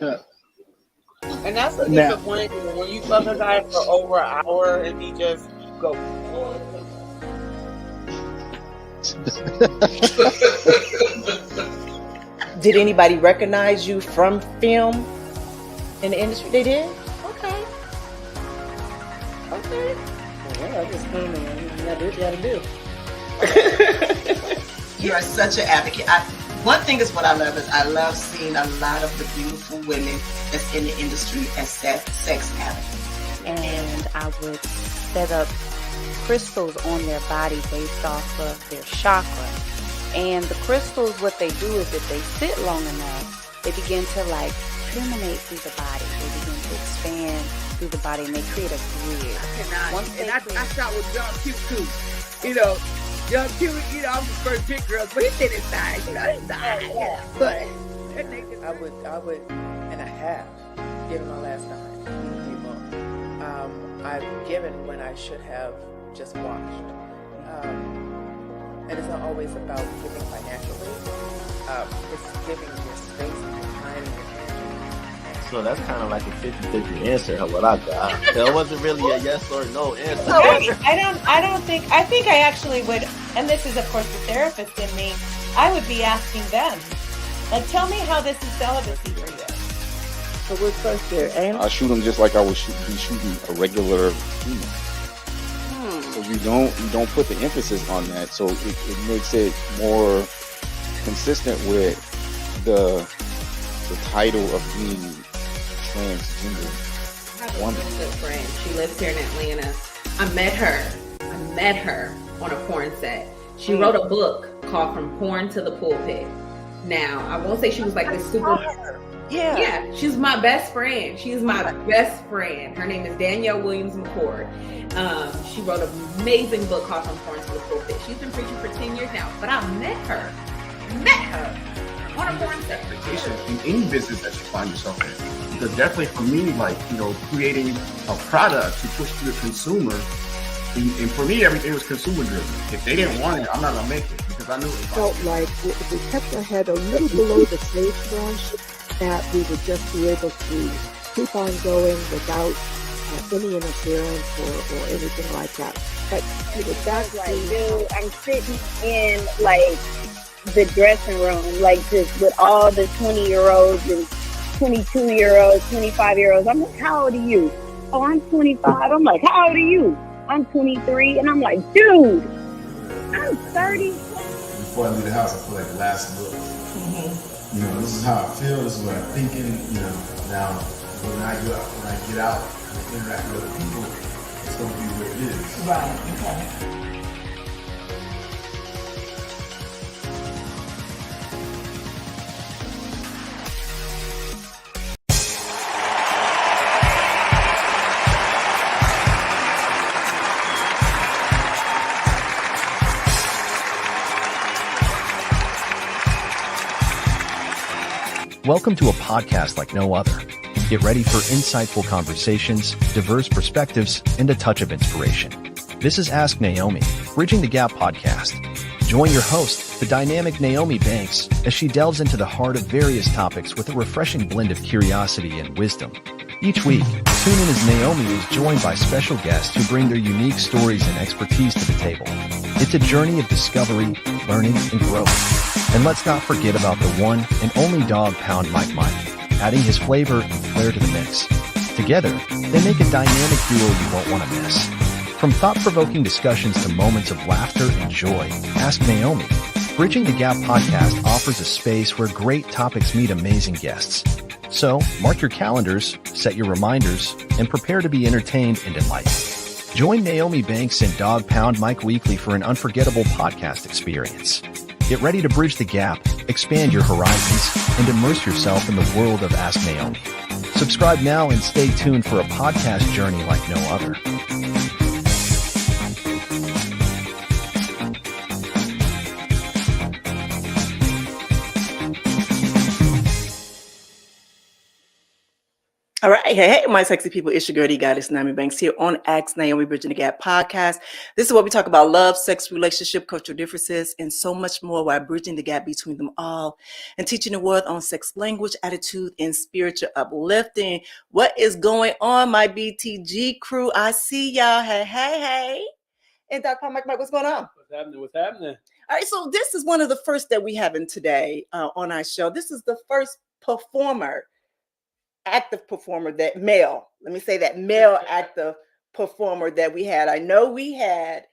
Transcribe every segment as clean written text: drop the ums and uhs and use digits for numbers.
And that's the Now- disappointing when you fuck a guy for over an hour and he just go. Did anybody recognize you from film in the industry? They did? Okay. Well, I just came in. You gotta do what you gotta do. You are such an advocate. One thing is what I love is I love seeing a lot of the beautiful women that's in the industry as sex advocates. And I would set up crystals on their body based off of their chakra. And the crystals, what they do is if they sit long enough, they begin to like permeate through the body. They begin to expand through the body and they create a bridge. I shot with John Q too. You know, John Q, you know, I'm the first big girl, but he did his side, you know, his side. Yeah. But I would, and I have given my last dime to people. I've given when I should have just watched. And it's not always about giving financially. It's giving your space and your time and your energy. So that's kind of like a 50-50 answer, what I got. That wasn't really a yes or no answer. I think I actually would, and this is of course the therapist in me, I would be asking them, like, tell me how this is celibacy for you. So what's first here? I shoot them just like I would be shooting a regular female. So you don't put the emphasis on that. So it makes it more consistent with the title of being transgender I have a woman. good friend. She lives here in Atlanta. I met her on a porn set. She wrote a book called From Porn to the Pulpit. Now, I won't say she was like this super... Yeah, she's my best friend. She's my best friend. Her name is Danielle Williams McCord. She wrote an amazing book called From Porn to the Pulpit. She's been preaching for 10 years now, but I met her on a porn set. In any business that you find yourself in. Because definitely for me, like, you know, creating a product to push to the consumer, and for me, everything was consumer driven. If they didn't want it, I'm not gonna make it because I knew it. Felt like if we kept our head a little below the sagebrush, that we would just be able to keep on going without any interference or anything like that. But that's like, dude, I'm sitting in like the dressing room, like just with all the 20-year-olds and 22-year-olds, 25-year-olds. I'm like, how old are you? Oh, I'm 25. I'm like, how old are you? I'm 23. And I'm like, dude, I'm 30. Before I leave the house, I feel like the last look. You know, this is how I feel, this is what I'm thinking, you know. Now, when I get out and interact with other people, it's going to be what it is. Right, okay. Welcome to a podcast like no other. Get ready for insightful conversations, diverse perspectives, and a touch of inspiration. This is Ask Nyomi, Bridging the Gap podcast. Join your host, the dynamic Nyomi Banks, as she delves into the heart of various topics with a refreshing blend of curiosity and wisdom. Each week, tune in as Nyomi is joined by special guests who bring their unique stories and expertise to the table. It's a journey of discovery, learning, and growth. And let's not forget about the one and only dog pound Mike, adding his flavor and flair to the mix. Together, they make a dynamic duo you won't want to miss. From thought-provoking discussions to moments of laughter and joy, Ask Nyomi. Bridging the Gap podcast offers a space where great topics meet amazing guests. So, mark your calendars, set your reminders, and prepare to be entertained and enlightened. Join Nyomi Banks and Dog Pound Mike weekly for an unforgettable podcast experience. Get ready to bridge the gap, expand your horizons, and immerse yourself in the world of Ask Nyomi. Subscribe now and stay tuned for a podcast journey like no other. All right. Hey, my sexy people. It's your girl, Goddess Naomi Banks here on Ask Naomi Bridging the Gap podcast. This is where we talk about love, sex, relationship, cultural differences, and so much more while bridging the gap between them all and teaching the world on sex language, attitude, and spiritual uplifting. What is going on, my BTG crew? I see y'all. Hey, hey, hey. And Dr. Mike, what's going on? What's happening? What's happening? All right. So this is one of the first that we having today on our show. This is the first active performer, that male, let me say that male active performer that we had. I know we had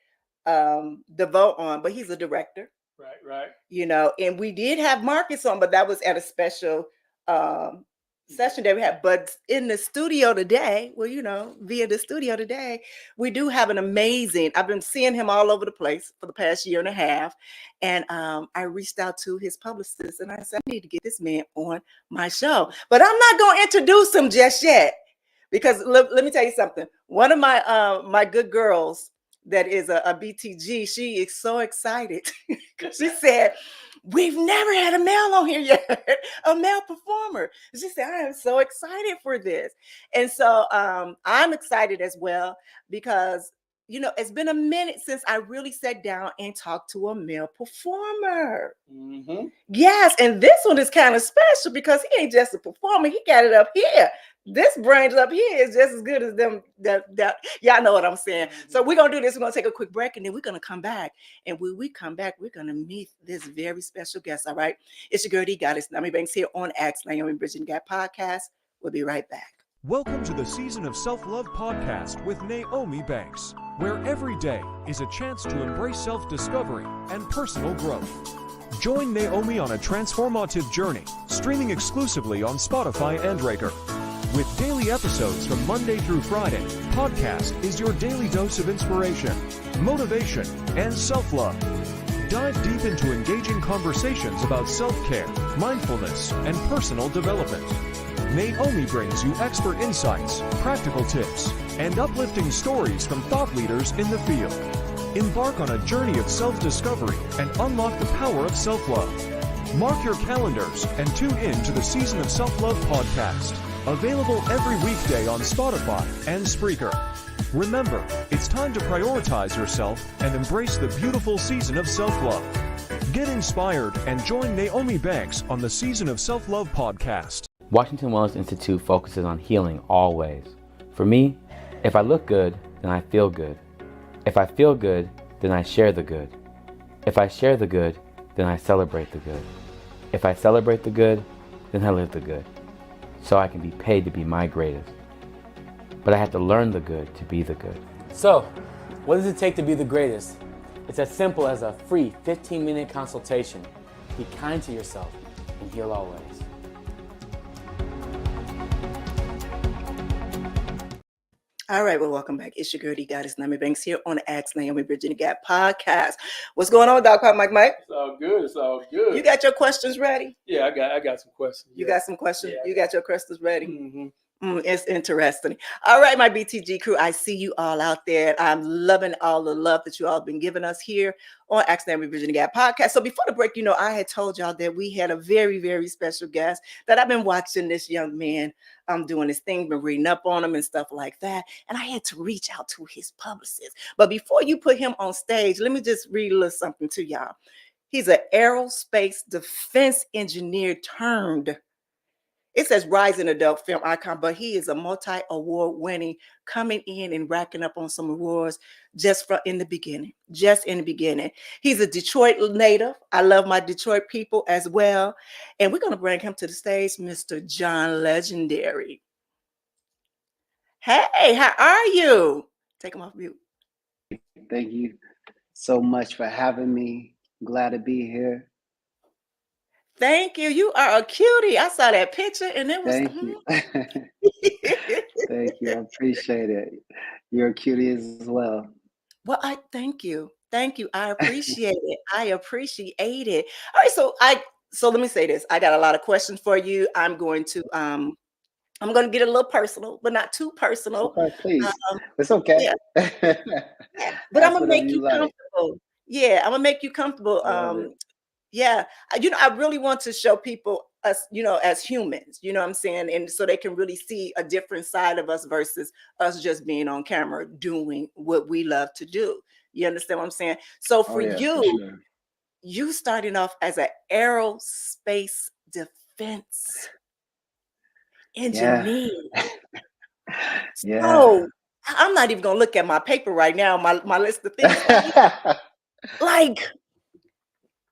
DeVoe on, but he's a director. Right. You know, and we did have Marcus on, but that was at a special session that we had. But in the studio today, well, you know, via the studio today, we do have an amazing, I've been seeing him all over the place for the past year and a half. And I reached out to his publicist and I said, I need to get this man on my show. But I'm not going to introduce him just yet, because let me tell you something. One of my good girls that is a BTG, she is so excited. She said, we've never had a male on here yet, a male performer. She said, I am so excited for this. And so I'm excited as well, because, you know, it's been a minute since I really sat down and talked to a male performer. Mm-hmm. Yes, and this one is kind of special because he ain't just a performer, he got it up here. This brains up here is just as good as them. That y'all know what I'm saying. So we're gonna do this. We're gonna take a quick break, and then we're gonna come back. And when we come back, we're gonna meet this very special guest. All right, it's your girl, D Goddess Naomi Banks here on Ask Naomi Bridging Gap podcast. We'll be right back. Welcome to the Season of Self-Love podcast with Naomi Banks, where every day is a chance to embrace self-discovery and personal growth. Join Naomi on a transformative journey, streaming exclusively on Spotify and Breaker. With daily episodes from Monday through Friday, podcast is your daily dose of inspiration, motivation, and self-love. Dive deep into engaging conversations about self-care, mindfulness, and personal development. Naomi brings you expert insights, practical tips, and uplifting stories from thought leaders in the field. Embark on a journey of self-discovery and unlock the power of self-love. Mark your calendars and tune in to the Season of Self-Love podcast. Available every weekday on Spotify and Spreaker. Remember, it's time to prioritize yourself and embrace the beautiful season of self-love. Get inspired and join Naomi Banks on the Season of Self-Love podcast. Washington Wellness Institute focuses on healing always. For me, if I look good, then I feel good. If I feel good, then I share the good. If I share the good, then I celebrate the good. If I celebrate the good, then I live the good. So I can be paid to be my greatest. But I have to learn the good to be the good. So, what does it take to be the greatest? It's as simple as a free 15-minute consultation. Be kind to yourself and heal always. All right, well, welcome back. It's your girl, D Goddess Naomi Banks here on the Ask Naomi Bridging the Gap podcast. What's going on, Dr. Mike? It's all good. It's all good. You got your questions ready? Yeah, I got some questions. You got some questions? Yeah. You got your questions ready? Mm-hmm. It's interesting. All right, my BTG crew, I see you all out there. I'm loving all the love that you all have been giving us here on Accidentally Bridging the Gap podcast. So before the break, you know, I had told y'all that we had a very, very special guest that I've been watching this young man doing his thing, been reading up on him and stuff like that. And I had to reach out to his publicist. But before you put him on stage, let me just read a little something to y'all. He's an aerospace defense engineer turned, it says rising adult film icon, but he is a multi-award winning, coming in and racking up on some awards just in the beginning. He's a Detroit native. I love my Detroit people as well. And we're going to bring him to the stage, Mr. John Legendary. Hey, how are you? Take him off mute. Thank you so much for having me. Glad to be here. Thank you. You are a cutie. I saw that picture and it was. Thank you. Thank you. I appreciate it. You're a cutie as well. Well, I thank you. Thank you. I appreciate it. I appreciate it. All right. So let me say this. I got a lot of questions for you. I'm going to get a little personal, but not too personal. Okay, please. It's okay. Yeah. But I'm gonna make you comfortable. Yeah, I'm gonna make you comfortable. Yeah, you know, I really want to show people us, as humans, you know what I'm saying? And so they can really see a different side of us versus us just being on camera doing what we love to do. You understand what I'm saying? So Oh for yeah, for you, sure. you starting off as an aerospace defense Yeah. engineer. Yeah. So I'm not even gonna look at my paper right now, my list of things. Like,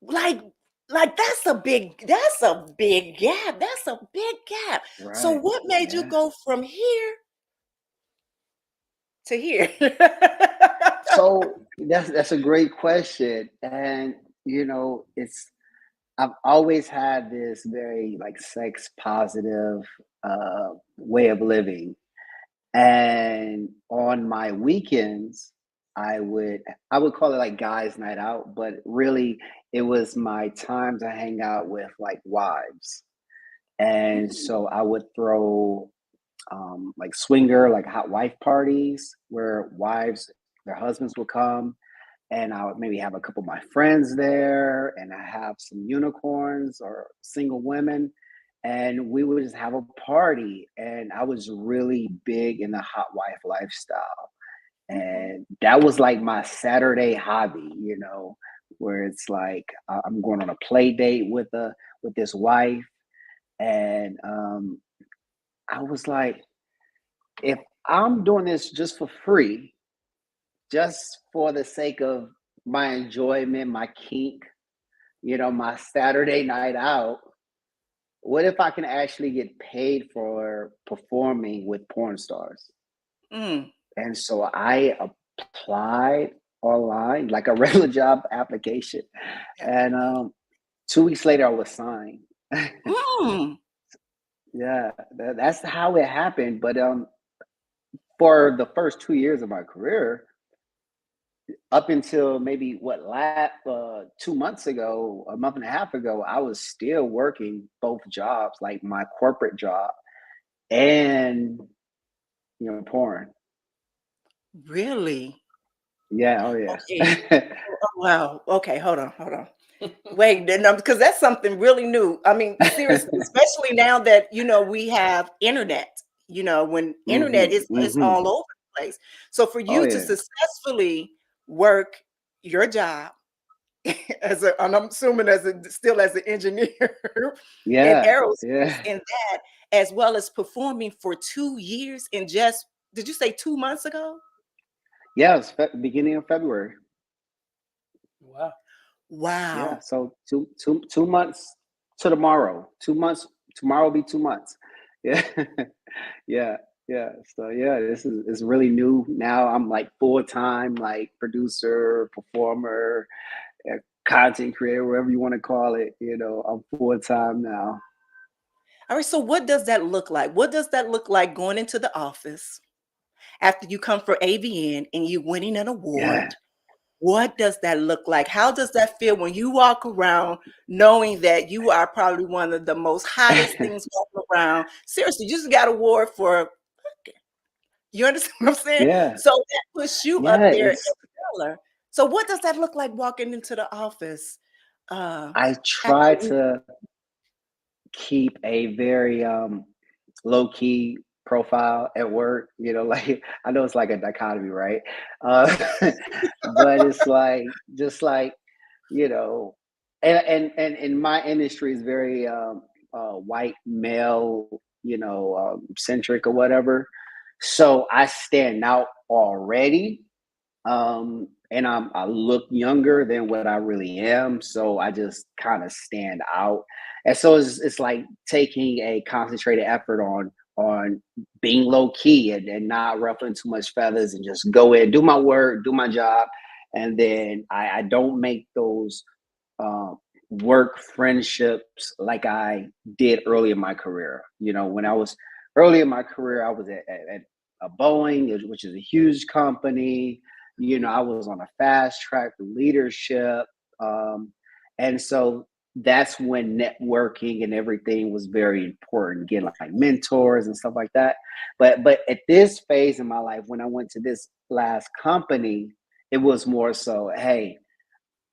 like, like that's a big gap. That's a big gap. So Right. what made you Yeah. go from here to here? So that's a great question. And it's I've always had this very like sex positive way of living. And on my weekends, I would I would call it like guys' night out, but really it was my time to hang out with like wives. And so I would throw like swinger, like hot wife parties where wives, their husbands would come, and I would maybe have a couple of my friends there, and I have some unicorns or single women, and we would just have a party. And I was really big in the hot wife lifestyle, and that was like my Saturday hobby, where it's like I'm going on a play date with this wife, and I was like, if I'm doing this just for free, just for the sake of my enjoyment, my kink, my Saturday night out, what if I can actually get paid for performing with porn stars? Mm. And so I applied online, like a regular job application. And 2 weeks later, I was signed. Mm. Yeah, that's how it happened. But for the first 2 years of my career, up until maybe 2 months ago, a month and a half ago, I was still working both jobs, like my corporate job and porn. Really? Yeah, oh yes. Okay. Oh, wow. Okay, hold on. Wait, because that's something really new. I mean, seriously, especially now that we have internet. When internet Hmm. is Hmm. all over the place. So for Oh you to yeah. successfully work your job and I'm assuming still as an engineer in Yeah. aerospace, Yeah. and that as well as performing for 2 years in just, did you say 2 months ago? Yeah, it's beginning of February. Wow. Yeah. Wow. So 2 months to tomorrow. 2 months. Tomorrow will be 2 months. Yeah. Yeah. Yeah. So yeah, this is really new. Now I'm like full time, like producer, performer, content creator, whatever you want to call it. I'm full time now. All right, so what does that look like? What does that look like going into the office after you come for AVN and you winning an Yeah. award? What does that look like? How does that feel when you walk around knowing that you are probably one of the most hottest things walking around? Seriously, you just got an award for, you understand what I'm saying? Yeah. So that puts you Yeah. up there in It's color. So what does that look like walking into the office? I After try you, to keep a very low key profile at work. Like I know it's like a dichotomy, right? Uh, but it's like just like you know, and in my industry is very white male, centric or whatever. So I stand out already, and I look younger than what I really am, so I just kind of stand out. And so it's like taking a concentrated effort on being low key and not ruffling too much feathers and just go in, do my work, do my job, and then I don't make those uh, work friendships like I did early in my career. When I was early in my career, I was at a Boeing, which is a huge company. I was on a fast track to leadership. And so that's when networking and everything was very important, getting like mentors and stuff like that. But at this phase in my life, when I went to this last company, it was more so, hey,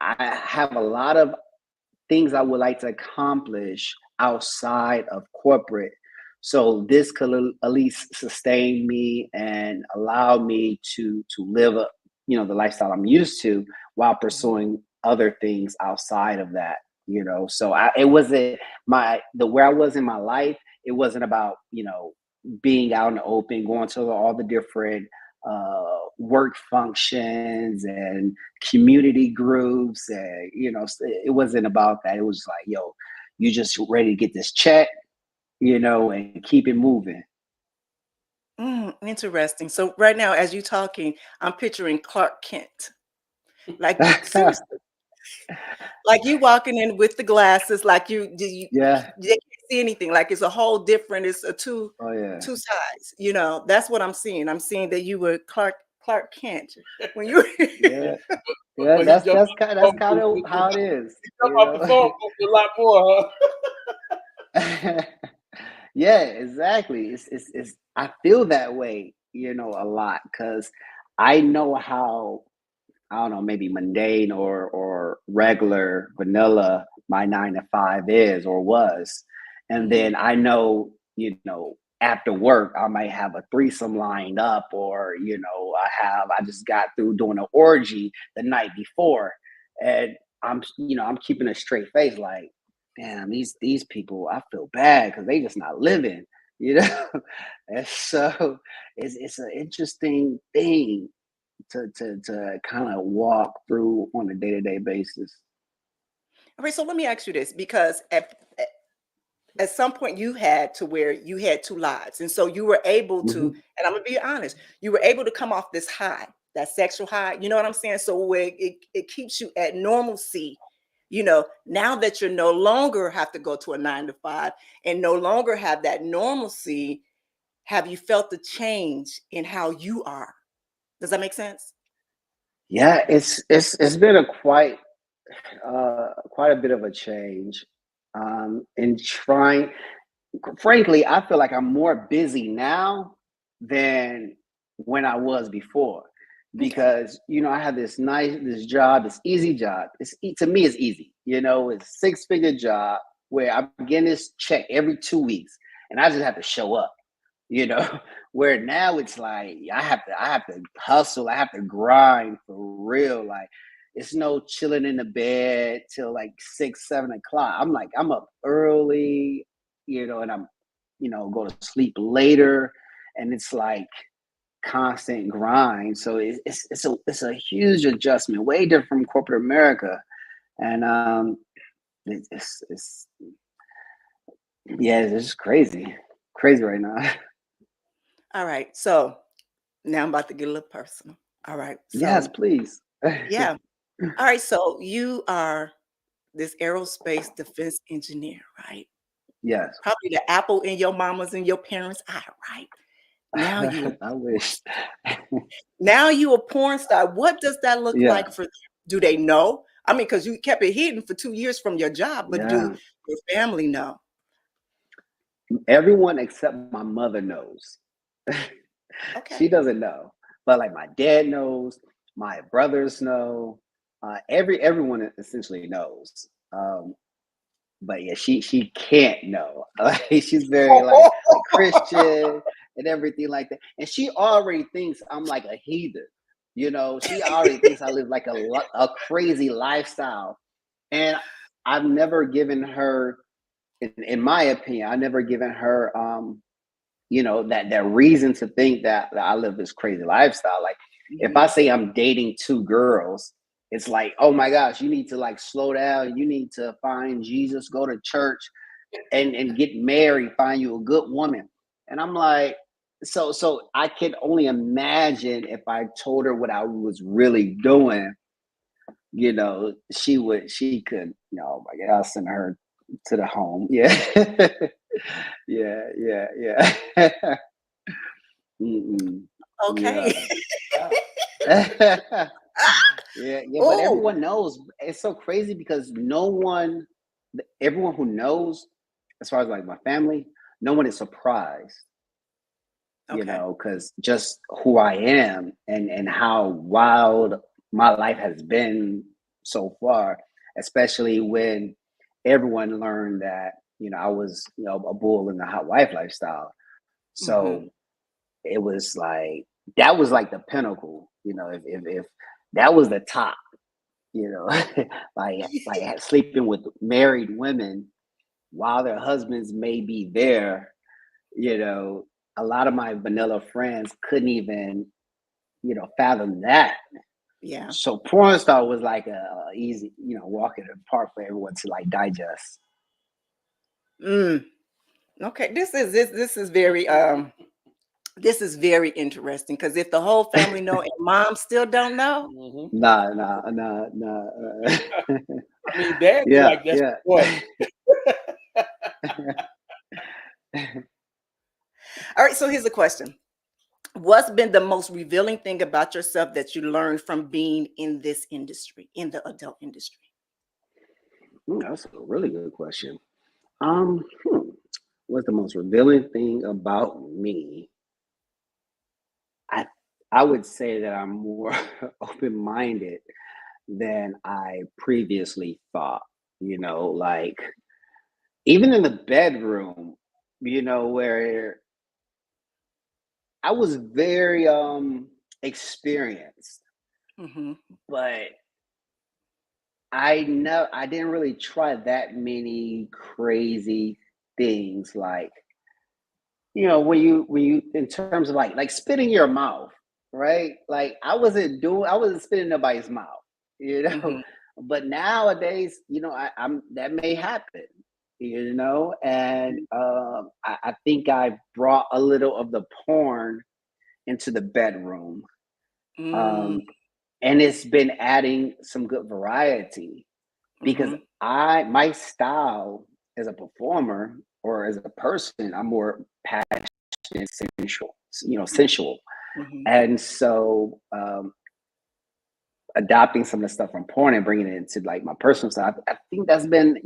I have a lot of things I would like to accomplish outside of corporate. So this could at least sustain me and allow me to live a, the lifestyle I'm used to while pursuing other things outside of that. So it wasn't where I was in my life. It wasn't about being out in the open, going to all the different work functions and community groups, and it wasn't about that. It was like, yo, you just ready to get this check, and keep it moving. Interesting. So right now, as you're talking, I'm picturing Clark Kent. Like seriously, like you walking in with the glasses, like you Yeah. can't see anything. Like it's a whole different. It's a two Oh yeah. sides. That's what I'm seeing. I'm seeing that you were Clark Kent when you. Yeah. Yeah, that's kind of how it is. Jump off the phone a lot more, huh? Yeah, exactly. It's I feel that way, a lot, because I know how, I don't know, maybe mundane or regular vanilla my 9 to 5 is or was. And then I know, after work, I might have a threesome lined up, or, I just got through doing an orgy the night before. And I'm keeping a straight face, like, damn, these people, I feel bad because they just not living, And so it's an interesting thing to kind of walk through on a day-to-day basis. All right, so let me ask you this, because at some point you had to where you had two lives, and so you were able to, and I'm gonna be honest, you were able to come off this high, that sexual high. You know what I'm saying? So where it keeps you at normalcy. Now that you no longer have to go to a 9 to 5 and no longer have that normalcy, have you felt the change in how you are? Does that make sense? Yeah, it's been a quite a bit of a change. In trying, frankly, I feel like I'm more busy now than when I was before, because I have this job, this easy job. To me, it's easy. It's a 6-figure job where I'm getting this check every 2 weeks, and I just have to show up. Where now it's like I have to hustle, I have to grind for real. Like, it's no chilling in the bed till like 6, 7 o'clock. I'm up early, and I'm go to sleep later, and it's like constant grind. So it's a huge adjustment, way different from corporate America. And it's yeah, it's just crazy right now. All right, so now I'm about to get a little personal. All right, Yes, so please. yeah. All right, so you are this aerospace defense engineer, right? Yes. Probably the apple in your mama's and your parents' eye, right? Now you I wish. now you a porn star. What does that look Yeah. like for them? Do they know? I mean, because you kept it hidden for 2 years from your job, but do Yeah. your family know? Everyone except my mother knows. Okay. She doesn't know, but like my dad knows, my brothers know, everyone essentially knows. But yeah, she can't know. She's very like Christian and everything like that, and she already thinks I'm like a heathen. She already thinks I live like a crazy lifestyle, and I've never given her, in my opinion, I've never given her that reason to think that I live this crazy lifestyle. Like, if I say I'm dating 2 girls, it's like, oh my gosh, you need to like slow down. You need to find Jesus, go to church, and get married, find you a good woman. And I'm like, so I can only imagine if I told her what I was really doing, she could, oh my God, I'll send her to the home. Yeah. Yeah. Okay. Yeah. Yeah, but everyone knows. It's so crazy because everyone who knows, as far as like my family, no one is surprised. Because just who I am and how wild my life has been so far, especially when everyone learned that I was, a bull in the hot wife lifestyle. Mm-hmm. So it was like, that was like the pinnacle, if that was the top, like sleeping with married women while their husbands may be there, a lot of my vanilla friends couldn't even, fathom that. Yeah. So porn star was like a easy, walk in the park for everyone to like digest. Okay, this is very this is very interesting, because if the whole family know and mom still don't know. Nah. I mean, Dad be Yeah, like, that's yeah. what. All right, so here's a question. What's been the most revealing thing about yourself that you learned from being in this industry, in the adult industry? That's a really good question. Um, hmm, what's the most revealing thing about me? I I would say that I'm more open-minded than I previously thought. Like even in the bedroom, where I was very experienced, Mm-hmm. but I didn't really try that many crazy things, like when you in terms of like spit in your mouth, right? Like I wasn't spitting in nobody's mouth, Mm-hmm. but nowadays, I'm that may happen, and I think I brought a little of the porn into the bedroom, Mm, um, and it's been adding some good variety because mm-hmm. my style as a performer or as a person, I'm more passionate, sensual, sensual. Mm-hmm. And so adopting some of the stuff from porn and bringing it into like my personal style, I think that's been,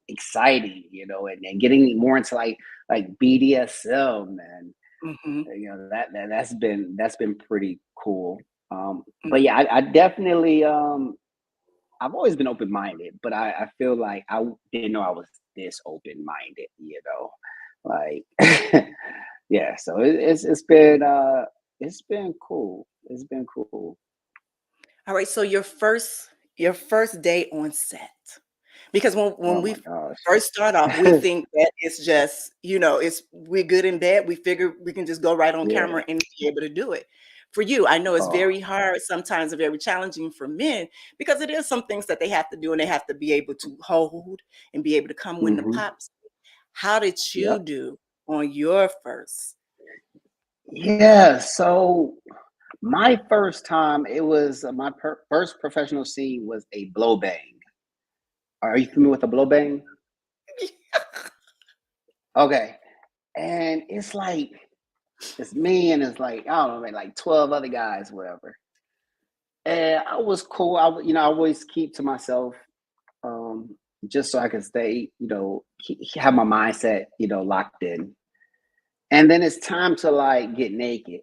exciting, and getting more into like BDSM, and Mm-hmm. that's been pretty cool. But yeah, I definitely I've always been open minded, but I feel like I didn't know I was this open minded, like yeah. So it's been cool. It's been cool. All right, so your first day on set. Because when Oh we my gosh. first start off, we think that it's just, it's we're good in bed. We figure we can just go right on Yeah. camera and be able to do it. For you, I know it's Oh very hard, sometimes very challenging for men, because it is some things that they have to do and they have to be able to hold and be able to come when the hmm pops. How did you Yep. do on your first? Yeah. So my first time, it was my first professional scene was a blow bang. Are you familiar with a blow bang? Okay. And it's me and it's like, I don't know, like 12 other guys, whatever. And I was cool. I always keep to myself, um, just so I can stay, have my mindset, locked in. And then it's time to like get naked,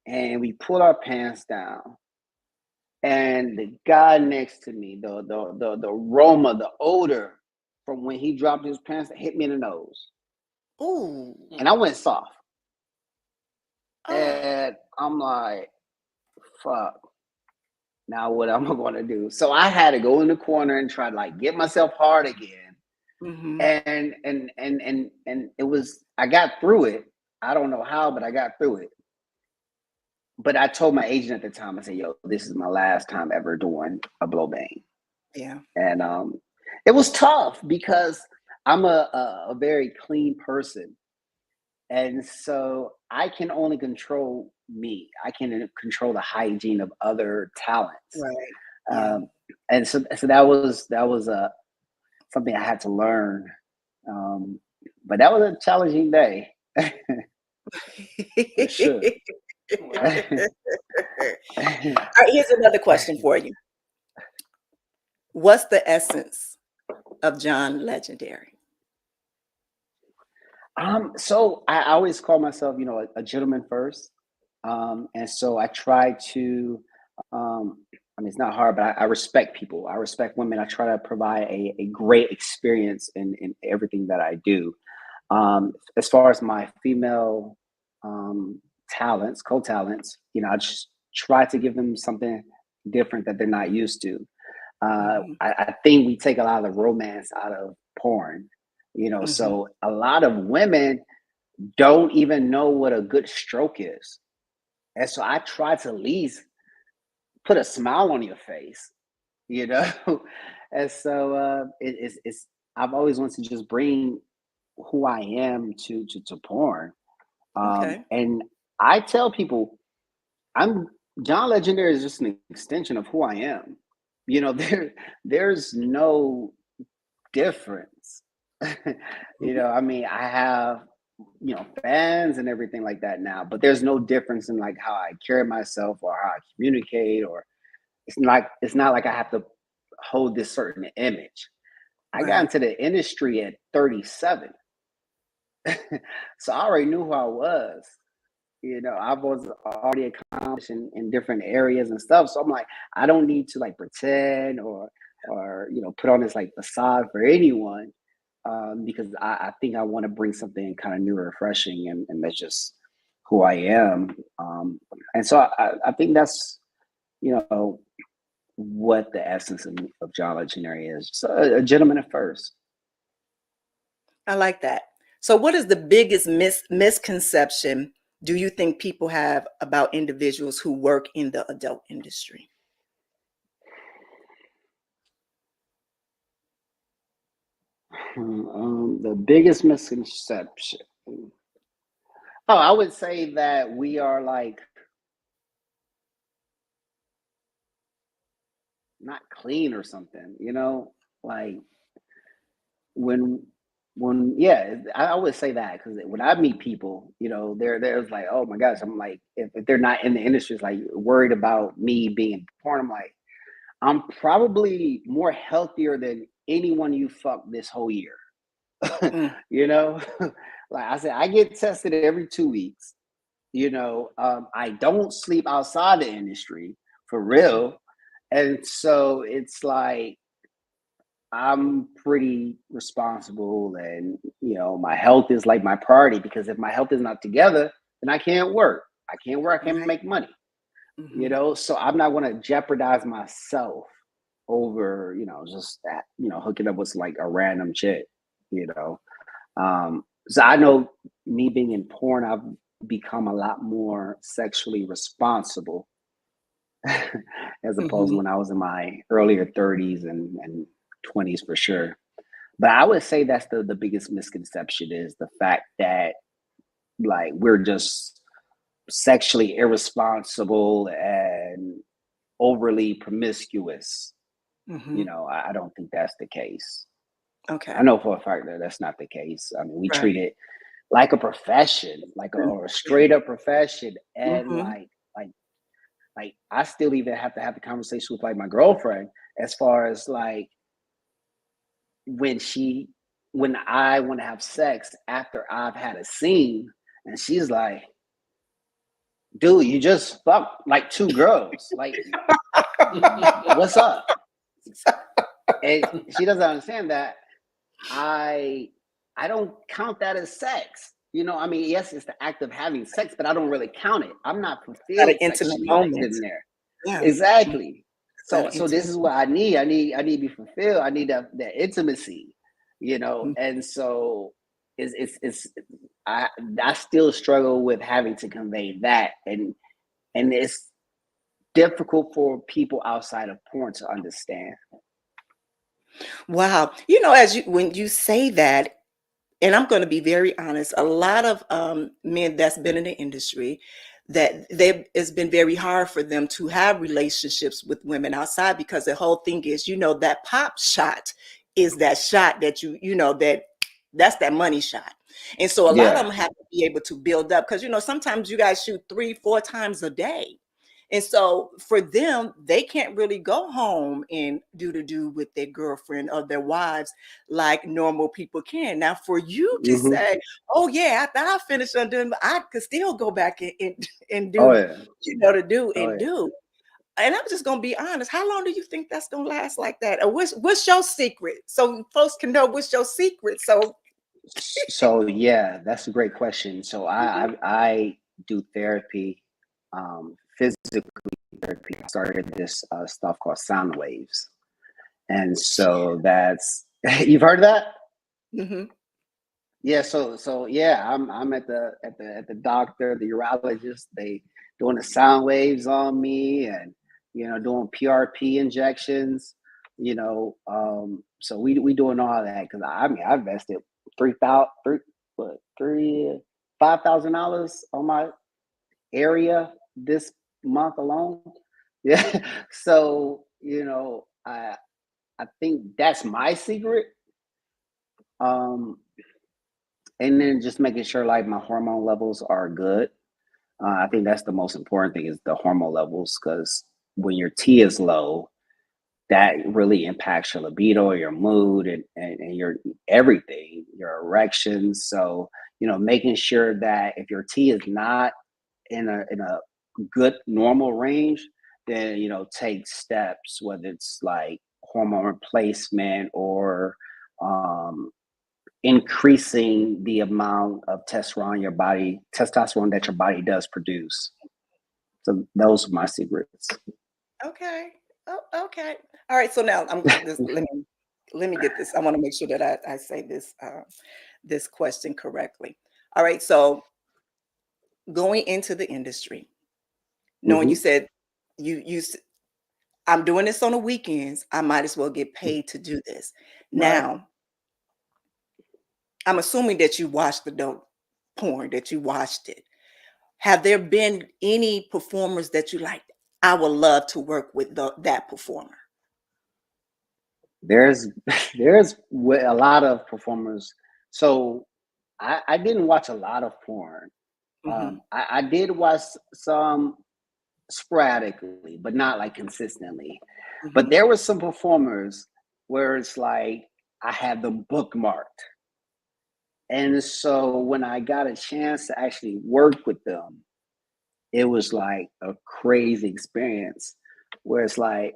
and we pull our pants down. And the guy next to me, the aroma, the odor from when he dropped his pants hit me in the nose, Ooh. and I went soft. Oh. And I'm like, fuck. Now what am I going to do? So I had to go in the corner and try to like get myself hard again. Mm-hmm. And it was, I got through it. I don't know how, but I got through it. But I told my agent at the time, I said, yo, this is my last time ever doing a blow bang. Yeah. And it was tough because I'm a very clean person. And so I can only control me. I can control the hygiene of other talents. Right. Yeah. And so that was something I had to learn. But that was a challenging day. For sure. All right, here's another question for you. What's the essence of John Legendary? So I always call myself, a gentleman first. And so I try to I mean, it's not hard, but I respect people. I respect women. I try to provide a great experience in everything that I do. As far as my female talents, co-talents, I just try to give them something different that they're not used to. I think we take a lot of the romance out of porn, so a lot of women don't even know what a good stroke is. And so I try to at least put a smile on your face, you know? And so it's I've always wanted to just bring who I am to porn. Okay. And I tell people I'm John Legendary is just an extension of who I am. There's no difference. I mean, I have fans and everything like that now, but there's no difference in like how I carry myself or how I communicate, or it's not like I have to hold this certain image. I got Right. into the industry at 37. So I already knew who I was. I was already accomplished in different areas and stuff. So I'm like, I don't need to like pretend or put on this like facade for anyone, because I think I want to bring something kind of new or refreshing, and that's just who I am. And so I think that's what the essence of John Legendary is. Just a gentleman at first. I like that. So, what is the biggest misconception do you think people have about individuals who work in the adult industry? The biggest misconception. Oh, I would say that we are like not clean or something, like when yeah, I would say that because when I meet people, there's like, oh my gosh, I'm like, if they're not in the industry, it's like worried about me being in porn. I'm like, I'm probably more healthier than anyone you fucked this whole year. Like I said, I get tested every 2 weeks. I don't sleep outside the industry for real. And so it's like I'm pretty responsible, and my health is like my priority, because if my health is not together, then I can't work. I can't make money. So I'm not going to jeopardize myself over, just that, hooking up with like a random chick, So I know, me being in porn, I've become a lot more sexually responsible as opposed to when I was in my earlier 30s and 20s for sure. But I would say that's the biggest misconception, is the fact that like we're just sexually irresponsible and overly promiscuous. I don't think that's the case. Okay. I know for a fact that that's not the case. I mean, we Right. treat it like a profession, like a straight up profession, and like I still even have to have the conversation with like my girlfriend as far as like when I want to have sex after I've had a scene, and she's like, dude, you just fucked like 2 girls. Like, what's up? And she doesn't understand that I don't count that as sex. I mean, yes, it's the act of having sex, but I don't really count it. I'm not Not an fulfilled intimate sexually moment. in there. Yeah. Exactly. Not So an this is intimate what I need. I need to be fulfilled. I need that intimacy, and so it's I still struggle with having to convey that, and it's difficult for people outside of porn to understand. Wow. When you say that, and I'm going to be very honest, a lot of men that's been in the industry, that it's been very hard for them to have relationships with women outside, because the whole thing is, that pop shot is that shot that that's that money shot. And so a lot of Yeah. them have to be able to build up, because sometimes you guys shoot 3-4 times a day. And so for them, they can't really go home and do with their girlfriend or their wives like normal people can. Now, for you to Mhm. say, oh yeah, after I finish undoing, I could still go back and Oh do, yeah. to do Oh and yeah. do. and I'm just gonna be honest. How long do you think that's gonna last like that? Or what's your secret? So folks can know what's your secret. So So yeah, that's a great question. So I do therapy, physical therapy. I started this stuff called sound waves, and so that's you've heard of that. Mm-hmm. Yeah, so yeah, I'm at the doctor, the urologist. They doing the sound waves on me, and doing PRP injections. So we doing all that because I mean I invested $5,000 on my area this month alone. Yeah, so I think that's my secret. And then just making sure like my hormone levels are good. I think that's the most important thing is the hormone levels because when your T is low, that really impacts your libido, your mood, and your everything, your erections. So making sure that if your T is not in a good normal range, then take steps, whether it's like hormone replacement or increasing the amount of testosterone that your body does produce. So those are my secrets. okay, oh, okay, all right. So now let me get this. I want to make sure that I say this question correctly. All right. So going into the industry, knowing you Mhm. said I'm doing this on the weekends, I might as well get paid to do this. Right. Now, I'm assuming that you watched the dope porn, that you watched it. Have there been any performers that you like? I would love to work with that performer. There's there's a lot of performers. So I didn't watch a lot of porn. Hmm. I did watch some sporadically, but not like consistently. But Hmm. there were some performers where it's like I had them bookmarked. And so when I got a chance to actually work with them, it was like a crazy experience where it's like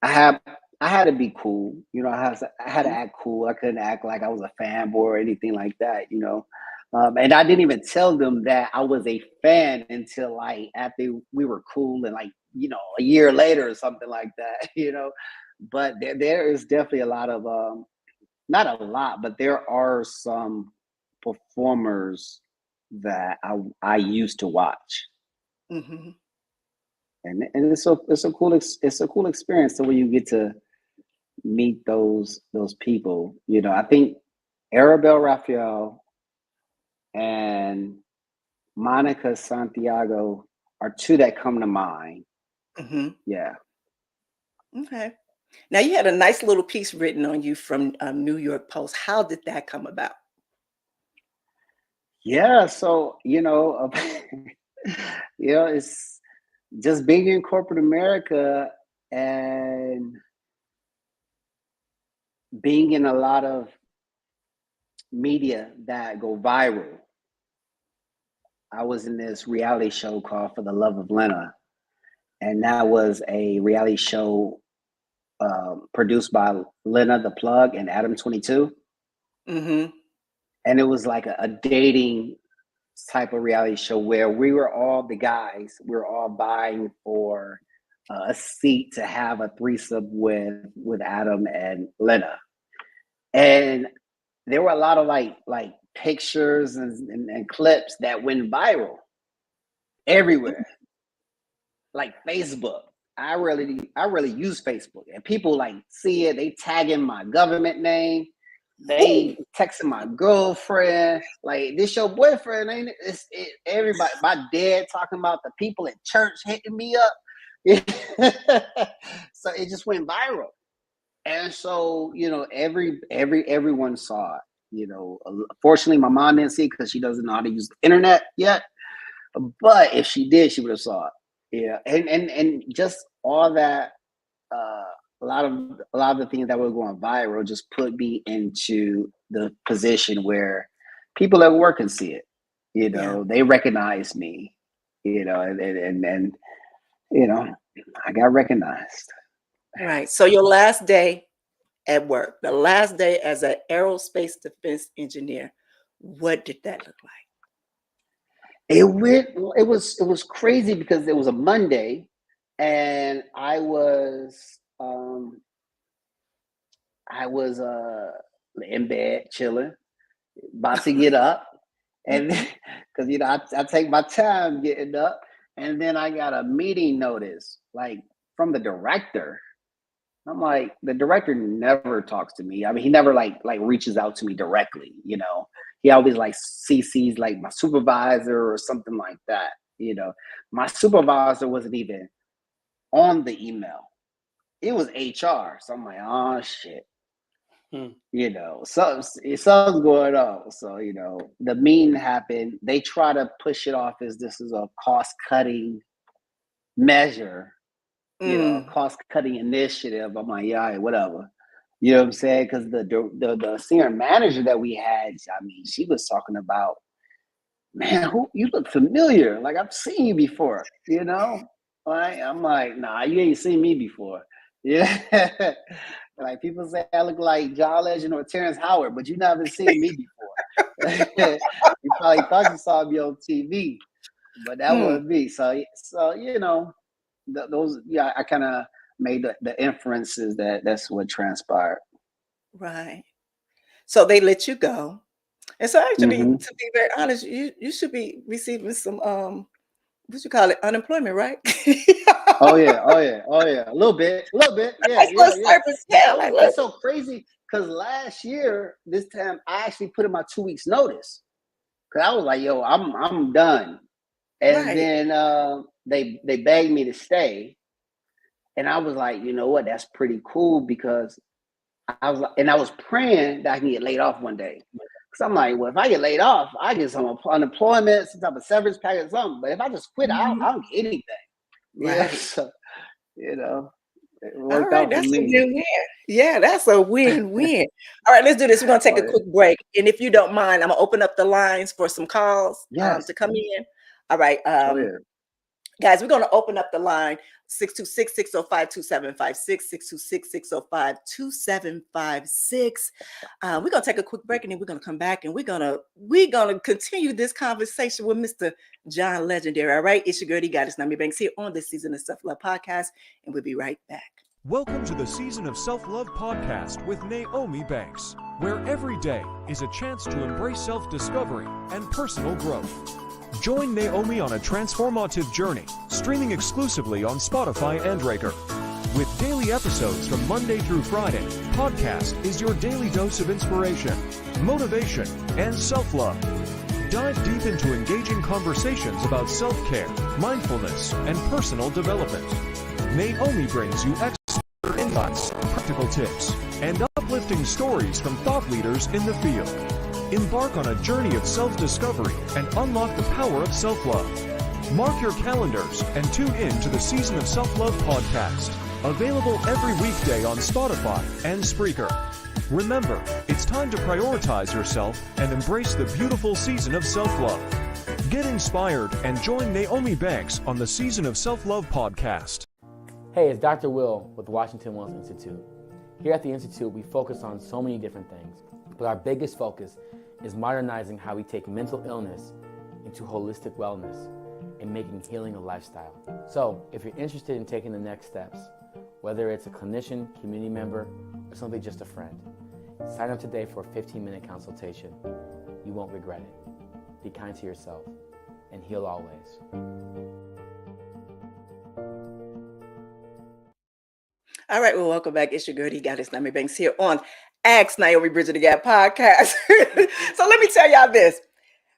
I had I had to be cool, I had to act cool. I couldn't act like I was a fanboy or anything like that. And I didn't even tell them that I was a fan until like after we were cool and like a year later or something like that. But there is definitely a lot of not a lot, but there are some performers that I used to watch, Hmm. and it's a cool experience. So when you get to meet those people, I think Arabelle Raphael and Monica Santiago are two that come to mind. Hmm. Yeah, Okay. Now you had a nice little piece written on you from New York Post. How did that come about? yeah. So it's just being in corporate America and being in a lot of media that go viral. I was in this reality show called For the Love of Lena, and that was a reality show produced by Lena the Plug and Adam 22, Hmm. and it was like a dating type of reality show where we were all the guys, we were all vying for a seat to have a threesome with Adam and Lena, and there were a lot of like pictures and clips that went viral everywhere, like Facebook. I really use Facebook, and people like see it. They tagging my government name. They texting my girlfriend, like this your boyfriend, ain't it? Everybody. My dad talking about the people at church hitting me up. So it just went viral, and so everyone saw it. Fortunately, my mom didn't see it because she doesn't know how to use the internet yet. But if she did, she would have saw it. Yeah, and just all that. Uh, a lot of the things that were going viral just put me into the position where people at work can see it. Yeah. They recognize me. And you know I got recognized. Right. So your last day at work, the last day as an aerospace defense engineer, what did that look like? It was crazy because it was a Monday, and I was in bed chilling, about to get up, and because I take my time getting up, and then I got a meeting notice like from the director. I'm like, the director never talks to me. I mean, he never like reaches out to me directly, you know. He always like CCs like my supervisor or something like that, you know. My supervisor wasn't even on the email. It was HR. So I'm like, oh shit. You know, something's going on. So, you know, the meeting happened. They try to push it off as this is a cost-cutting measure, you know, a cost-cutting initiative. I'm like, yeah, whatever. You know what I'm saying? Because the senior manager that we had, I mean, she was talking about, man, who you look familiar. Like I've seen you before, you know? I'm like, nah, you ain't seen me before. Yeah. Like people say I look like John Legend or Terrence Howard, but you never seen me before. You probably thought you saw me on TV, but that wasn't me. So you know, those I kind of made the inferences that's what transpired. Right. So they let you go. And so actually, Mm-hmm. to be very honest, you should be receiving some what you call it, unemployment, right? Oh yeah, a little bit, yeah. It's so crazy because last year this time I actually put in my 2 weeks notice because I was like, yo, I'm done, and then they begged me to stay, and I was like, you know what, that's pretty cool because I was praying that I can get laid off one day. Cause I'm like, well, if I get laid off, I get some unemployment, some type of severance package, something. But if I just quit, I don't get anything. Yeah, Right. so, you know, it All worked right, out for that's a me. win-win. Yeah, that's a win-win. All right, let's do this. We're gonna take a quick break, and if you don't mind, I'm gonna open up the lines for some calls Yes. to come in. All right, Yeah. guys, we're gonna open up the line 626-605-2756, 626-605-2756. We're gonna take a quick break, and then we're gonna come back, and we're gonna continue this conversation with Mr. John Legendary. All right, it's your girl, Goddess Nyomi Banks here on this season of Self Love Podcast, and we'll be right back. Welcome to the Season of Self-Love Podcast with Nyomi Banks, where every day is a chance to embrace self-discovery and personal growth. Join Nyomi on a transformative journey, streaming exclusively on Spotify and Breaker. With daily episodes from Monday through Friday, podcast is your daily dose of inspiration, motivation, and self-love. Dive deep into engaging conversations about self-care, mindfulness, and personal development. Nyomi brings you expert insights, practical tips, and uplifting stories from thought leaders in the field. Embark on a journey of self-discovery and unlock the power of self-love. Mark your calendars and tune in to the Season of Self-Love Podcast, available every weekday on Spotify and Spreaker. Remember, it's time to prioritize yourself and embrace the beautiful season of self-love. Get inspired and join Nyomi Banks on the Season of Self-Love Podcast. Hey, it's Dr. Will with the Washington Wellness Institute. Here at the Institute, we focus on so many different things, but our biggest focus is modernizing how we take mental illness into holistic wellness and making healing a lifestyle. So, if you're interested in taking the next steps, whether it's a clinician, community member, or simply just a friend, sign up today for a 15-minute consultation. You won't regret it. Be kind to yourself and heal always. All right, well, welcome back. It's your girl, Goddess Nyomi Banks here on Ask Nyomi Bridging the Gap podcast. So let me tell y'all this,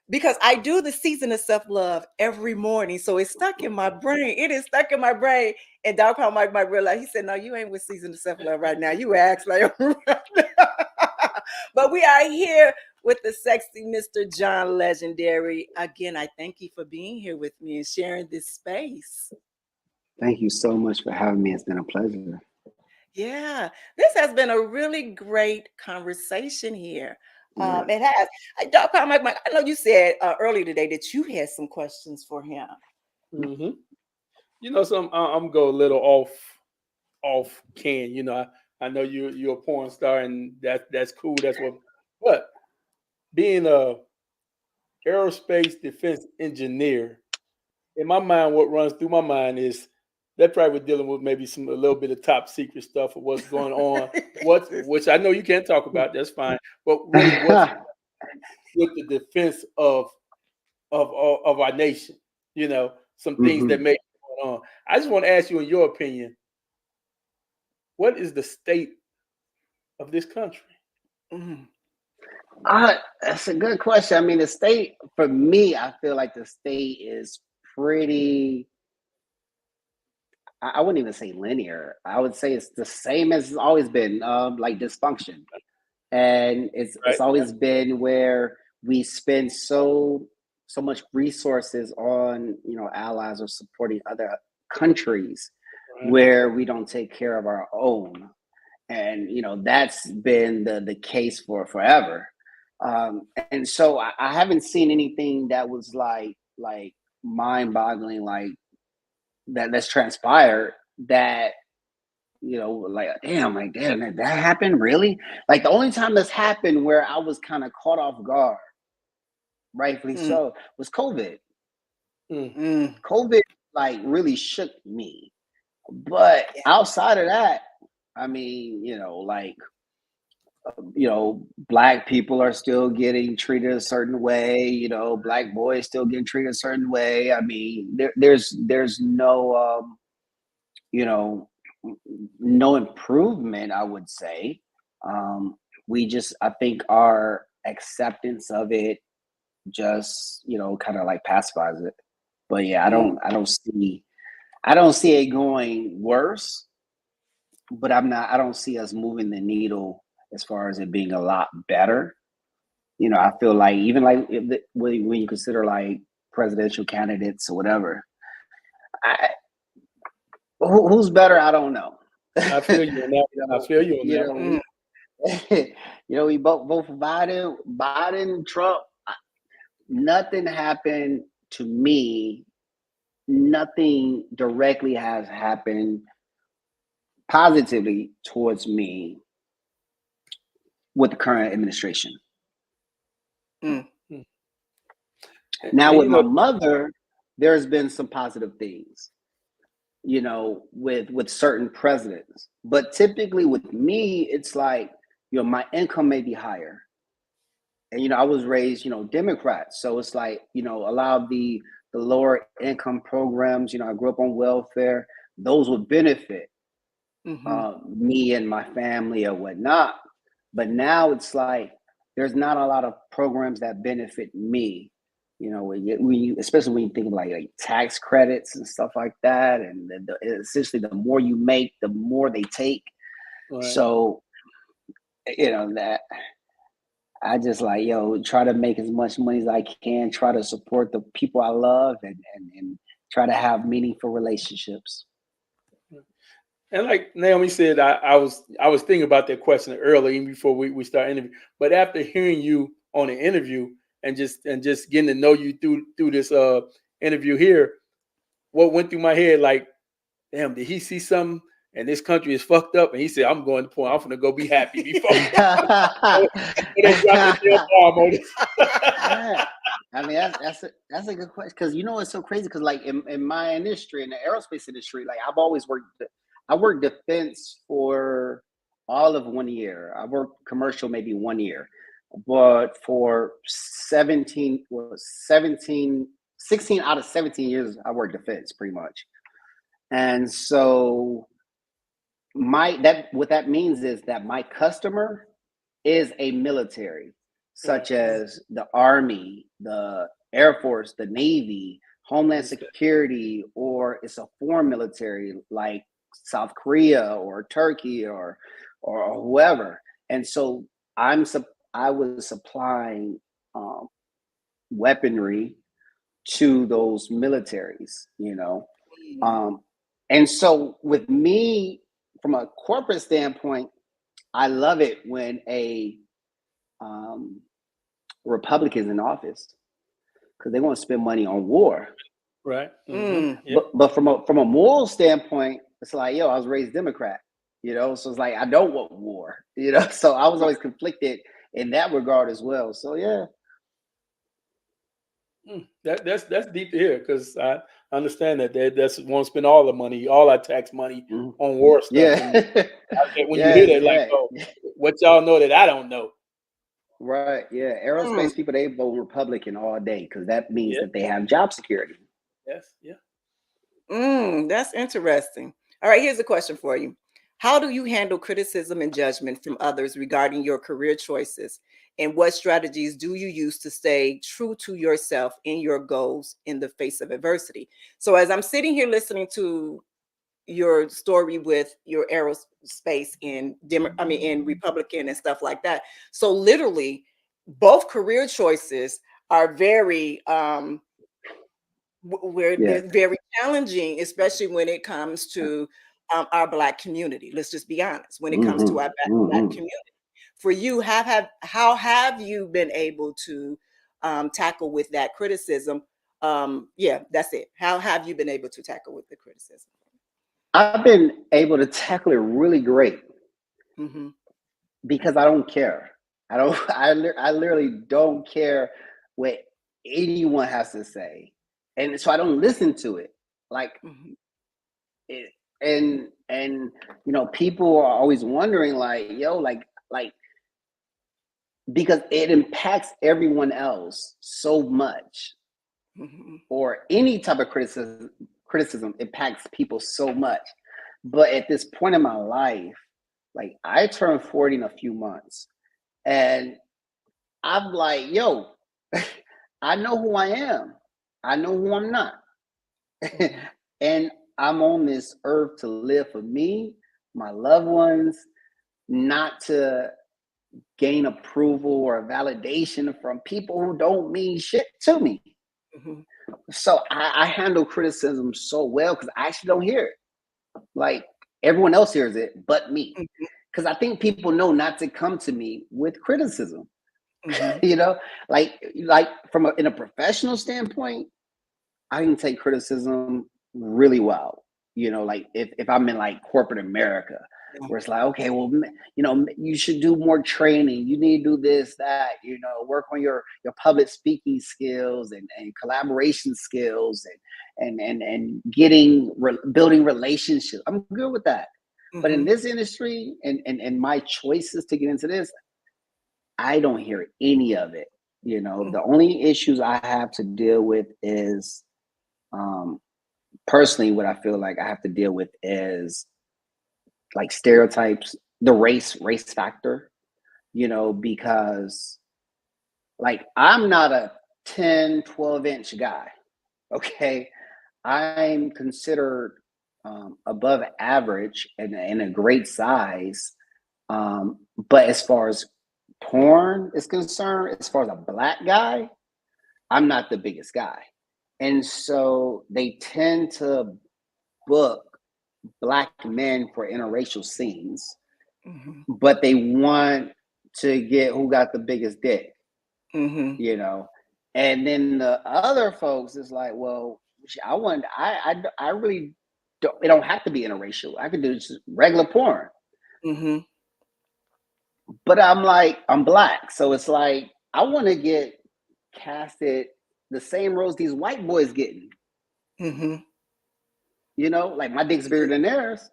because I do the Season of Self-Love every morning, so it's stuck in my brain. It is stuck in my brain. And Dog Pound Mike might realize, he said, no, you ain't with Season of Self-Love right now. You Ask Nyomi right now. But we are here with the sexy Mr. John Legendary. Again, I thank you for being here with me and sharing this space. Thank you so much for having me. It's been a pleasure. Yeah, this has been a really great conversation here. Yeah. It has. Dog Pound Mike, I know you said earlier today that you had some questions for him. Mm-hmm. You know, some I'm go a little off can. You know, I know you're a porn star, and that's cool. That's what. But being a aerospace defense engineer, in my mind, what runs through my mind is they're probably dealing with maybe a little bit of top secret stuff or what's going on. Which I know you can't talk about. That's fine. But really, what's with the defense of our nation? You know, some things that Mhm. may be going on. I just want to ask you, in your opinion, what is the state of this country? That's a good question. I mean, the state, for me, I feel like the state is pretty, I wouldn't even say linear. I would say it's the same as it's always been, like dysfunction. And it's Right. always been where we spend so much resources on, allies or supporting other countries Right. where we don't take care of our own. And that's been the case for forever. And so I haven't seen anything that was like mind-boggling, like that's transpired that like damn, that happened, really? Like, the only time this happened where I was kind of caught off guard, rightfully so, was COVID. COVID like really shook me. But outside of that, I mean, like, black people are still getting treated a certain way. Black boys still getting treated a certain way. I mean, there's no you know no improvement, I would say. We just, I think our acceptance of it just kind of like pacifies it. But yeah, I don't see it going worse, but I don't see us moving the needle as far as it being a lot better. I feel like, even like when you consider like presidential candidates or whatever, I, who's better? I don't know. I feel you on that. I feel you on that one. We both Biden, Trump. Nothing happened to me. Nothing directly has happened positively towards me with the current administration. Now, And with my mother, there's been some positive things, with certain presidents. But typically with me, it's like, my income may be higher. And, I was raised, Democrat. So it's like, a lot of the lower income programs, I grew up on welfare, those would benefit me and my family or whatnot. But now it's like, there's not a lot of programs that benefit me. Especially when you think of like tax credits and stuff like that, and essentially the more you make, the more they take. Right. So, that I just like, try to make as much money as I can, try to support the people I love, and try to have meaningful relationships. And like Naomi said, I was thinking about that question earlier, even before we start interview. But after hearing you on the interview and just getting to know you through this interview here, what went through my head, like, damn, did he see something? And this country is fucked up, and he said, "I'm going to point. I'm gonna go be happy before they drop the damn bomb on us." Yeah. I mean, that's a good question, because it's so crazy, because like in my industry, in the aerospace industry, like I worked defense for all of 1 year. I worked commercial maybe 1 year, but for 16 out of 17 years, I worked defense pretty much. And so what that means is that my customer is a military, such as the Army, the Air Force, the Navy, Homeland Security, or it's a foreign military like South Korea or Turkey or whoever. And so I was supplying weaponry to those militaries, and so with me, from a corporate standpoint, I love it when a Republican's in office, because they want to spend money on war. Right. But from a moral standpoint, it's like, yo, I was raised Democrat, so it's like I don't want war, so I was always conflicted in that regard as well. So yeah. That's deep to hear, because I understand that's want to spend all the money, all our tax money on war stuff. Yeah. And when you Yeah, hear that, like, yeah. oh, what y'all know that I don't know? Right. Yeah. Aerospace people, they vote Republican all day because that means Yeah. that they have job security. Yes. Yeah. That's interesting. All right, here's a question for you. How do you handle criticism and judgment from others regarding your career choices? And what strategies do you use to stay true to yourself and your goals in the face of adversity? So as I'm sitting here listening to your story with your aerospace in in Republican and stuff like that. So literally both career choices are very where Yeah. they're very challenging, especially when it comes to our Black community. Let's just be honest. When it comes to our Black community, for you, how have you been able to tackle with that criticism? Yeah, that's it. How have you been able to tackle with the criticism? I've been able to tackle it really great Mm-hmm. because I don't care. I literally don't care what anyone has to say, and so I don't listen to it. Like, it, and people are always wondering, like, yo, like because it impacts everyone else so much, or any type of criticism impacts people so much. But at this point in my life, like, I turned 40 in a few months, and I'm like, yo, I know who I am. I know who I'm not. And I'm on this earth to live for me, my loved ones, not to gain approval or validation from people who don't mean shit to me. So I handle criticism so well because I actually don't hear it. Like, everyone else hears it but me. Because I think people know not to come to me with criticism. Like from in a professional standpoint, I can take criticism really well. Like if I'm in like corporate America, where it's like, okay, well, you should do more training. You need to do this, that, work on your public speaking skills and collaboration skills and building relationships. I'm good with that. But in this industry and my choices to get into this, I don't hear any of it. The only issues I have to deal with is, personally, what I feel like I have to deal with is like stereotypes, the race factor, because like I'm not a 10, 12-inch guy. Okay. I'm considered above average and a great size. But as far as porn is concerned, as far as a Black guy, I'm not the biggest guy. And so they tend to book Black men for interracial scenes, but they want to get who got the biggest dick, And then the other folks is like, well, I really don't, it don't have to be interracial. I could do just regular porn. But I'm like, I'm Black. So it's like, I want to get casted the same roles these white boys getting. Like my dick's bigger than theirs.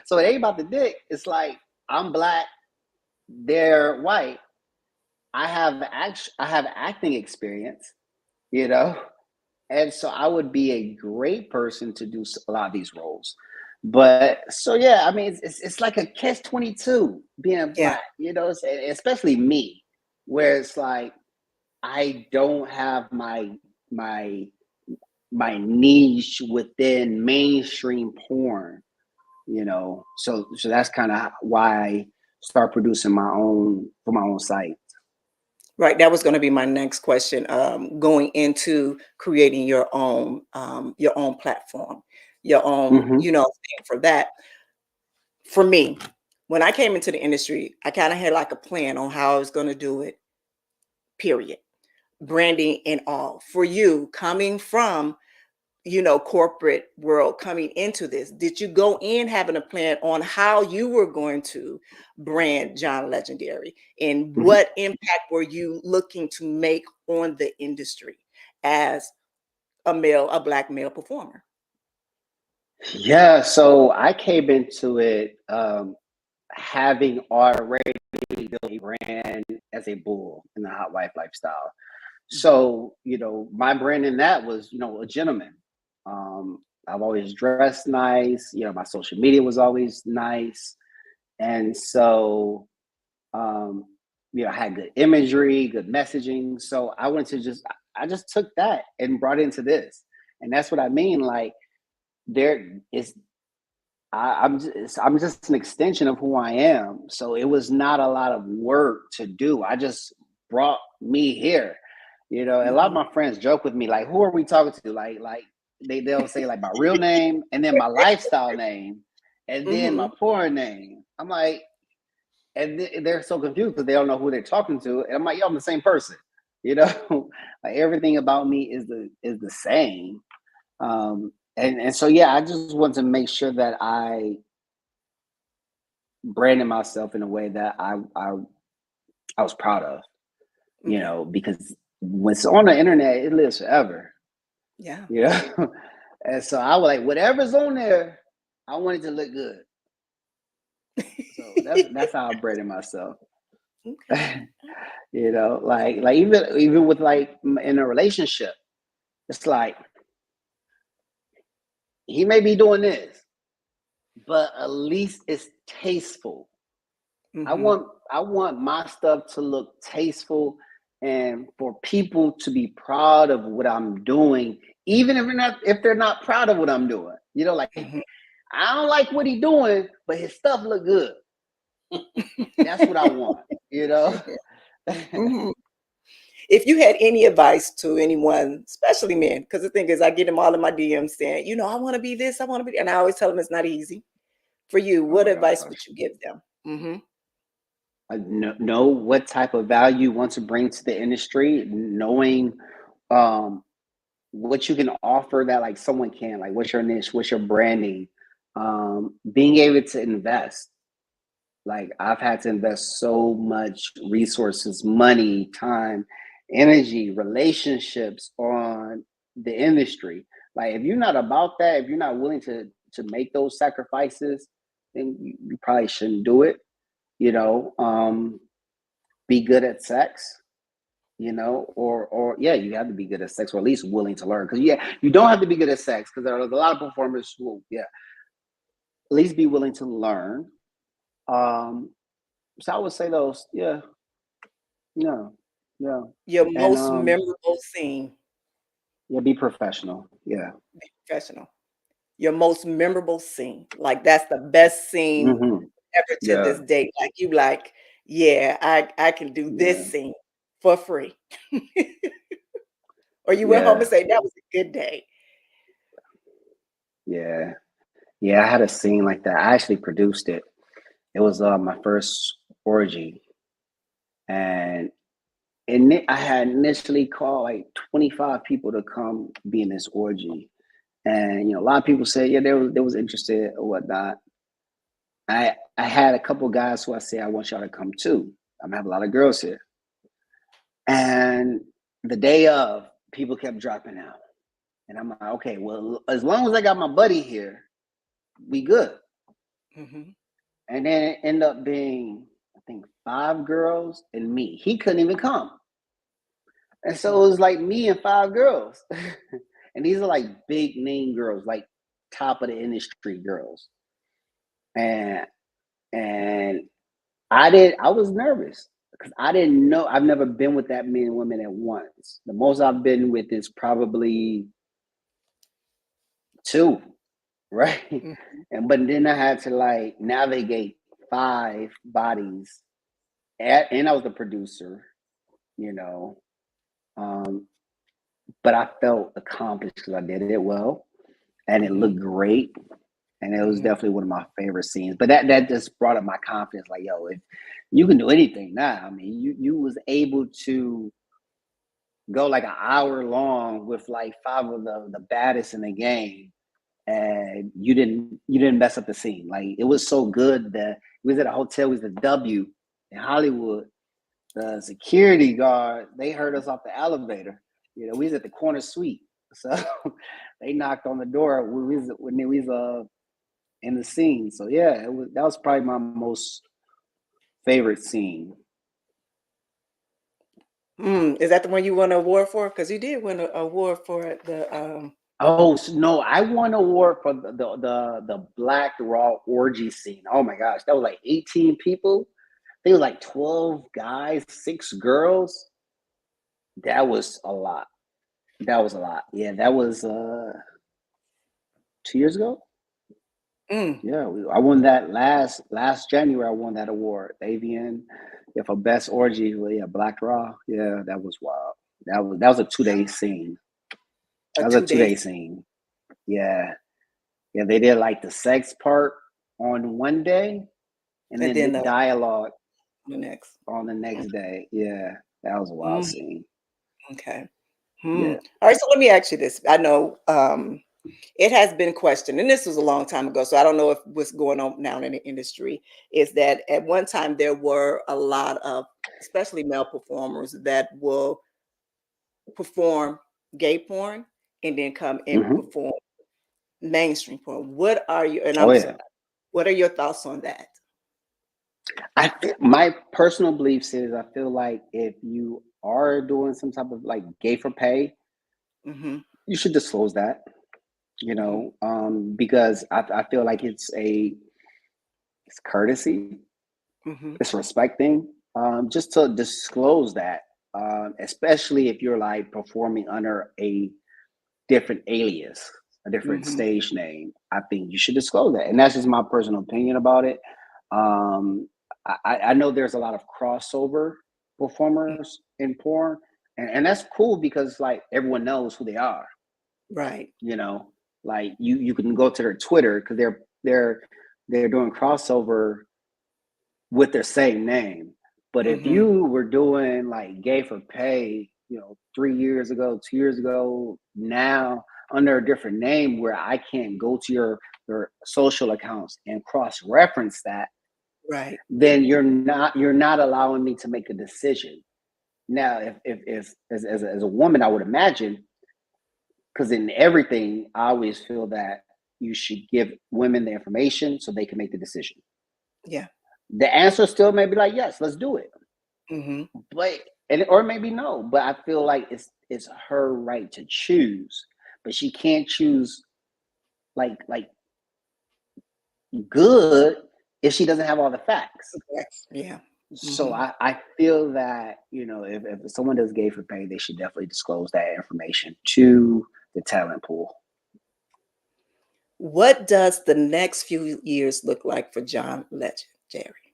So it ain't about the dick. It's like, I'm Black, they're white. I have acting experience, and so I would be a great person to do a lot of these roles. But so yeah, I mean, it's like a catch-22 being Black, especially me, where it's like I don't have my niche within mainstream porn, So that's kind of why I start producing for my own site. Right. That was going to be my next question. Going into creating your own platform, your own, thing for that. For me, when I came into the industry, I kind of had like a plan on how I was going to do it. Period. Branding and all. For you, coming from corporate world coming into this? Did you go in having a plan on how you were going to brand John Legendary, and what impact were you looking to make on the industry as a Black male performer? Yeah, so I came into it having already built a brand as a bull in the hot wife lifestyle. So, my brand in that was, a gentleman. I've always dressed nice. My social media was always nice. And so, I had good imagery, good messaging. So I just took that and brought it into this. And that's what I mean. Like, I'm just an extension of who I am. So it was not a lot of work to do. I just brought me here. A lot of my friends joke with me, like, who are we talking to? Like they'll say like my real name and then my lifestyle name and then my porn name. I'm like, and they're so confused because they don't know who they're talking to. And I'm like, yo, I'm the same person. Like everything about me is the same. And so, yeah, I just want to make sure that I branded myself in a way that I was proud of, because when it's on the internet, it lives forever. Yeah. And so I was like, whatever's on there, I want it to look good. So that's how I branded myself. Okay. Like even with like in a relationship, it's like he may be doing this, but at least it's tasteful. I want my stuff to look tasteful and for people to be proud of what I'm doing, even if they're not proud of what I'm doing. Like I don't like what he's doing, but his stuff look good. That's what I want, If you had any advice to anyone, especially men, because the thing is, I get them all in my DMs saying, I want to be this, I want to be, and I always tell them it's not easy. For you, what advice would you give them? Know what type of value you want to bring to the industry, knowing what you can offer that like someone can, like what's your niche, what's your branding, being able to invest. Like I've had to invest so much resources, money, time, energy, relationships on the industry. Like if you're not about that, if you're not willing to make those sacrifices, then you probably shouldn't do it. Be good at sex, or you have to be good at sex, or at least willing to learn. Because you don't have to be good at sex, because there are a lot of performers who, at least be willing to learn. So I would say those, yeah. Your most memorable scene. Yeah, be professional. Yeah. Be professional. Your most memorable scene. Like that's the best scene ever to this date. Like you like, I can do this scene for free. Or you went home and say, that was a good day. Yeah. Yeah, I had a scene like that. I actually produced it. It was my first orgy. And I had initially called like 25 people to come be in this orgy. And, a lot of people said, they was interested or whatnot. I had a couple guys who I said, I want y'all to come too. I'm gonna have a lot of girls here. And the day of, people kept dropping out. And I'm like, okay, well, as long as I got my buddy here, we good. And then it ended up being, I think, 5 girls and me. He couldn't even come. And so it was like me and 5 girls. And these are like big name girls, like top of the industry girls. And I was nervous because I didn't know. I've never been with that many women at once. The most I've been with is probably 2, right? But then I had to like navigate 5 bodies, and I was the producer, but I felt accomplished because I did it well, and it looked great, and it was definitely one of my favorite scenes. But that just brought up my confidence, like, yo, if you can do anything now. I mean, you was able to go like an hour long with like 5 of the baddest in the game, and you didn't mess up the scene. Like it was so good that we was at a hotel, we was at W in Hollywood. The security guard, they heard us off the elevator. You know, we was at the corner suite. So they knocked on the door when we was in the scene. So yeah, that was probably my most favorite scene. Is that the one you won an award for? Because you did win an award for the. Oh no! I won an award for the Black Raw orgy scene. Oh my gosh, that was like 18 people. They were like 12 guys, 6 girls. That was a lot. That was a lot. Yeah, that was 2 years ago. Yeah, I won that last January. I won that award, Avian, for best orgy. Yeah, Black Raw. Yeah, that was wild. That was a 2-day scene. That was a 2-day scene. Yeah, yeah. They did like the sex part on one day, and then the dialogue on the next day. Yeah, that was a wild scene. Okay. Yeah. All right. So let me ask you this. I know it has been questioned, and this was a long time ago, so I don't know if what's going on now in the industry is that at one time there were a lot of, especially male performers, that will perform gay porn and then come and perform mainstream porn. What are you? And what are your thoughts on that? My personal beliefs is I feel like if you are doing some type of like gay for pay, you should disclose that. You know, because I feel like it's courtesy, it's respecting, just to disclose that, especially if you're like performing under a different alias, a different stage name. I think you should disclose that, and that's just my personal opinion about it. I know there's a lot of crossover performers in porn, and that's cool because like everyone knows who they are, right? You know. Like you can go to their Twitter because they're doing crossover with their same name. But if you were doing like gay for pay, 3 years ago, 2 years ago, now under a different name where I can't go to your social accounts and cross-reference that, right? Then you're not allowing me to make a decision. Now, if as a woman, I would imagine. Because in everything, I always feel that you should give women the information so they can make the decision. Yeah. The answer still may be like, yes, let's do it. But or maybe no. But I feel like it's her right to choose. But she can't choose like good if she doesn't have all the facts. Yeah. So I feel that, if someone does gay for pay, they should definitely disclose that information to the talent pool. What does the next few years look like for John Legend, Jerry?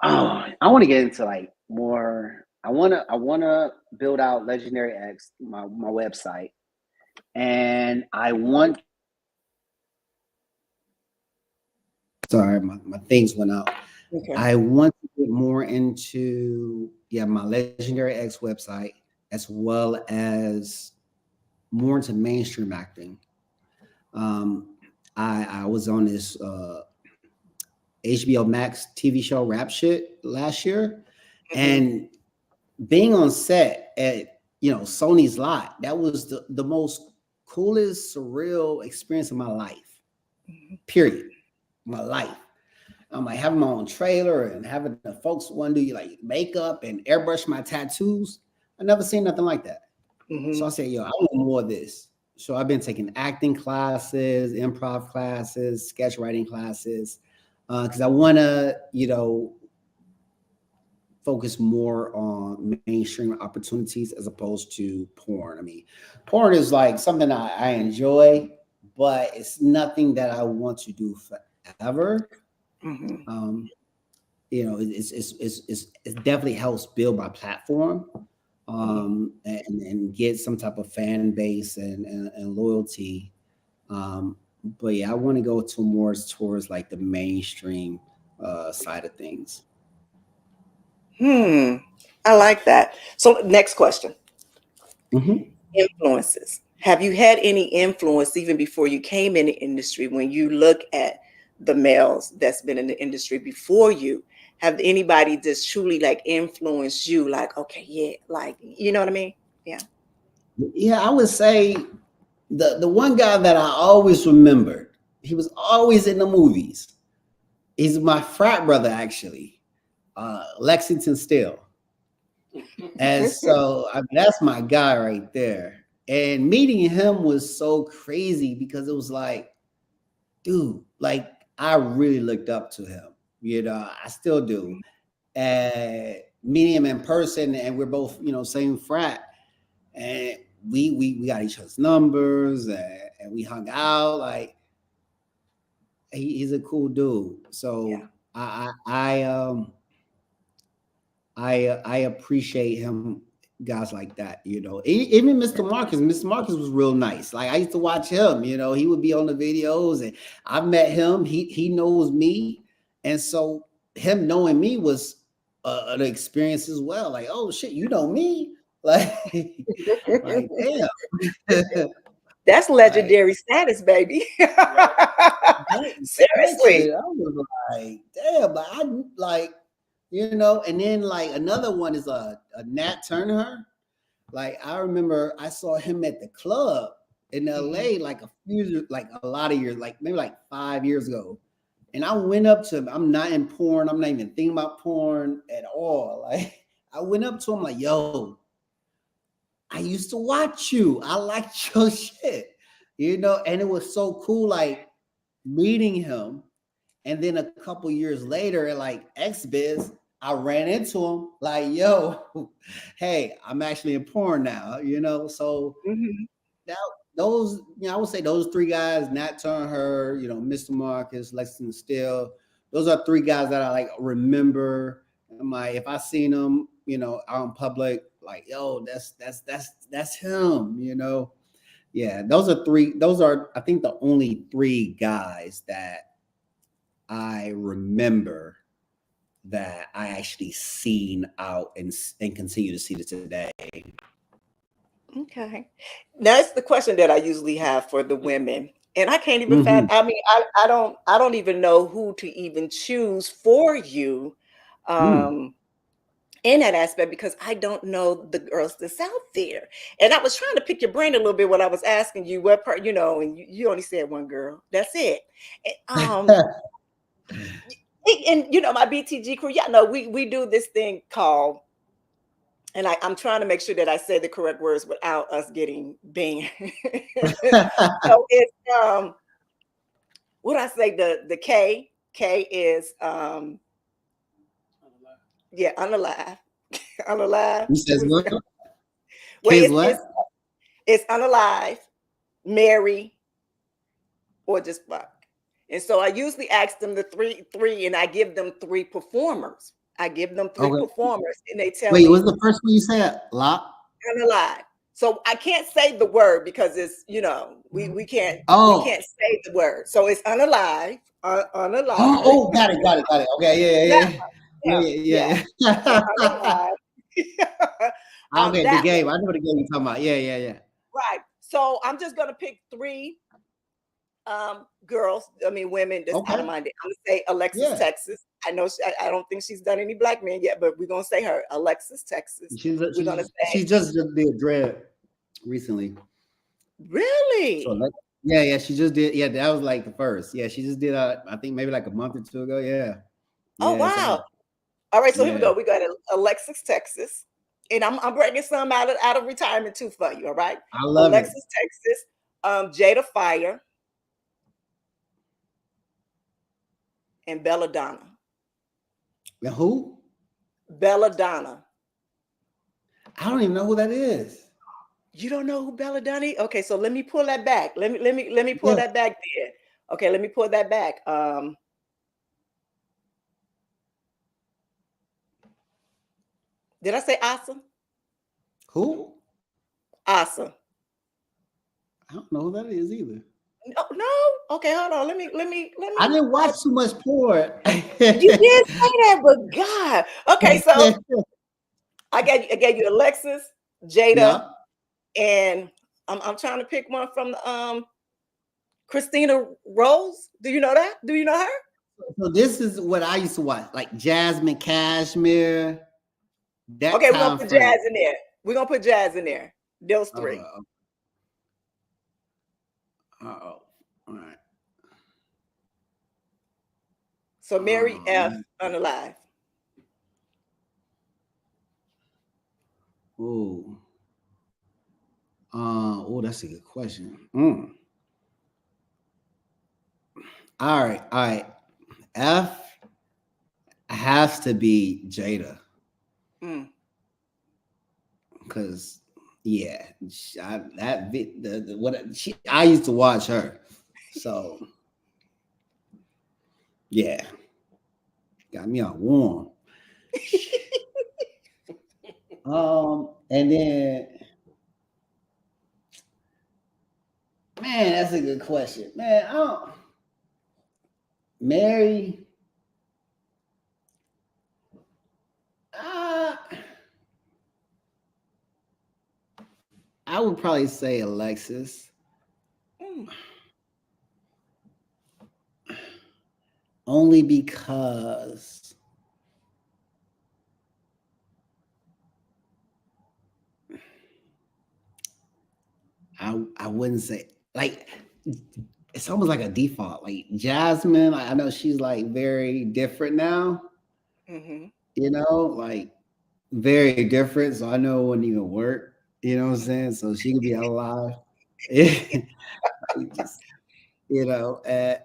Oh, I want to get into like more. I want to build out Legendary X, my website, and I want. Sorry, my things went out. Okay. I want to get more into my Legendary X website, as well as more into mainstream acting. I was on this HBO Max TV show Rap Shit last year, and being on set at Sony's lot, that was the most coolest surreal experience of my life. Period. My life. I'm like having my own trailer and having the folks want to do like makeup and airbrush my tattoos. I never seen nothing like that. So I said, I want more of this. So I've been taking acting classes, improv classes, sketch writing classes, because I want to, focus more on mainstream opportunities as opposed to porn. I mean, porn is like something I enjoy, but it's nothing that I want to do forever. It definitely helps build my platform. And get some type of fan base and loyalty. But I want to go towards like the mainstream side of things. I like that. So next question. Influences. Have you had any influence even before you came in the industry when you look at the males that's been in the industry before you? Have anybody just truly like influenced you? Like, okay, yeah, like, you know what I mean? Yeah. Yeah, I would say the one guy that I always remembered, he was always in the movies. He's my frat brother, actually, Lexington Steele. And so that's my guy right there. And meeting him was so crazy because it was like, dude, like I really looked up to him. You know, I still do. And meeting him in person, and we're both, same frat, and we got each other's numbers, and we hung out. Like he's a cool dude. So I appreciate him, guys like that. Even Mr. Marcus. Mr. Marcus was real nice. Like I used to watch him. He would be on the videos, and I've met him. He knows me, and so him knowing me was an experience as well. Like, oh shit, you know me? Like, like damn. That's legendary status, baby. Seriously. I was like, damn, like I like. And then like another one is a Nat Turner. Like I remember I saw him at the club in LA like a lot of years, like maybe like 5 years ago. And I went up to him. I'm not in porn. I'm not even thinking about porn at all. Like I went up to him like, yo, I used to watch you. I liked your shit. And it was so cool, like meeting him. And then a couple years later, at like XBiz, I ran into him like, yo, hey, I'm actually in porn now, So those, I would say those three guys, Nat Turner, Mr. Marcus, Lexington Steele, those are three guys that I like remember. I'm like, if I seen them, out in public, like, yo, that's him, Yeah, those are I think the only three guys that I remember that I actually seen out and continue to see to today. Okay. That's the question that I usually have for the women. And I can't even find, I mean, I don't even know who to even choose for you in that aspect because I don't know the girls that's out there. And I was trying to pick your brain a little bit when I was asking you what part, and you only said one girl. That's it. And my BTG crew, y'all know we do this thing called, and I'm trying to make sure that I say the correct words without us getting banned. So it's what I say, the K is unalive. Unalive. He says what? Well, it's unalive, marry, or just fuck. And so I usually ask them the three, and I give them three performers. I give them three performers, and they tell me. Wait, what's the first one you said? Unalive. So I can't say the word because it's we can't we can't say the word. So it's unalive. Unalive. Oh, got it. Okay, yeah. Unalive. Okay, the game. I know the game you're talking about. Yeah. Right. So I'm just gonna pick three girls, women that's out of my day. I'm gonna say Alexis Texas. I know I don't think she's done any black men yet, but we're gonna say her, Alexis Texas. She just did dread recently. Really? So yeah, she just did. Yeah, that was like the first. Yeah, she just did. I think maybe like a month or two ago. Yeah. Oh wow! All right, so here we go. We got Alexis Texas, and I'm bringing some out of retirement too for you. All right. I love Alexis Texas, Jada Fire, and Belladonna. And who? Belladonna. I don't even know who that is. You don't know who Belladonna is? Okay, so let me pull that back. Let me pull that back there. Okay, let me pull that back. Did I say Asa? Who? Asa. I don't know who that is either. No. Okay, hold on. Let me. I didn't watch too much porn. You did say that, but God. Okay, so I gave you Alexis, Jada, And I'm trying to pick one from the Christina Rose. Do you know that? Do you know her? So this is what I used to watch, like Jasmine Cashmere. That Okay, we're time gonna put frame. Jazz in there. We're gonna put Jazz in there. Those three. All right. So Mary F. Unalive. Oh. That's a good question. All right. F has to be Jada. Because I used to watch her. So yeah. Got me all warm. And then, man, that's a good question. Man, Mary. I would probably say Alexis. Only because I wouldn't say, like, it's almost like a default. Like Jasmine, I know she's like very different now. You know, like very different. So I know it wouldn't even work. You know what I'm saying? So she could be alive. Just, you know, I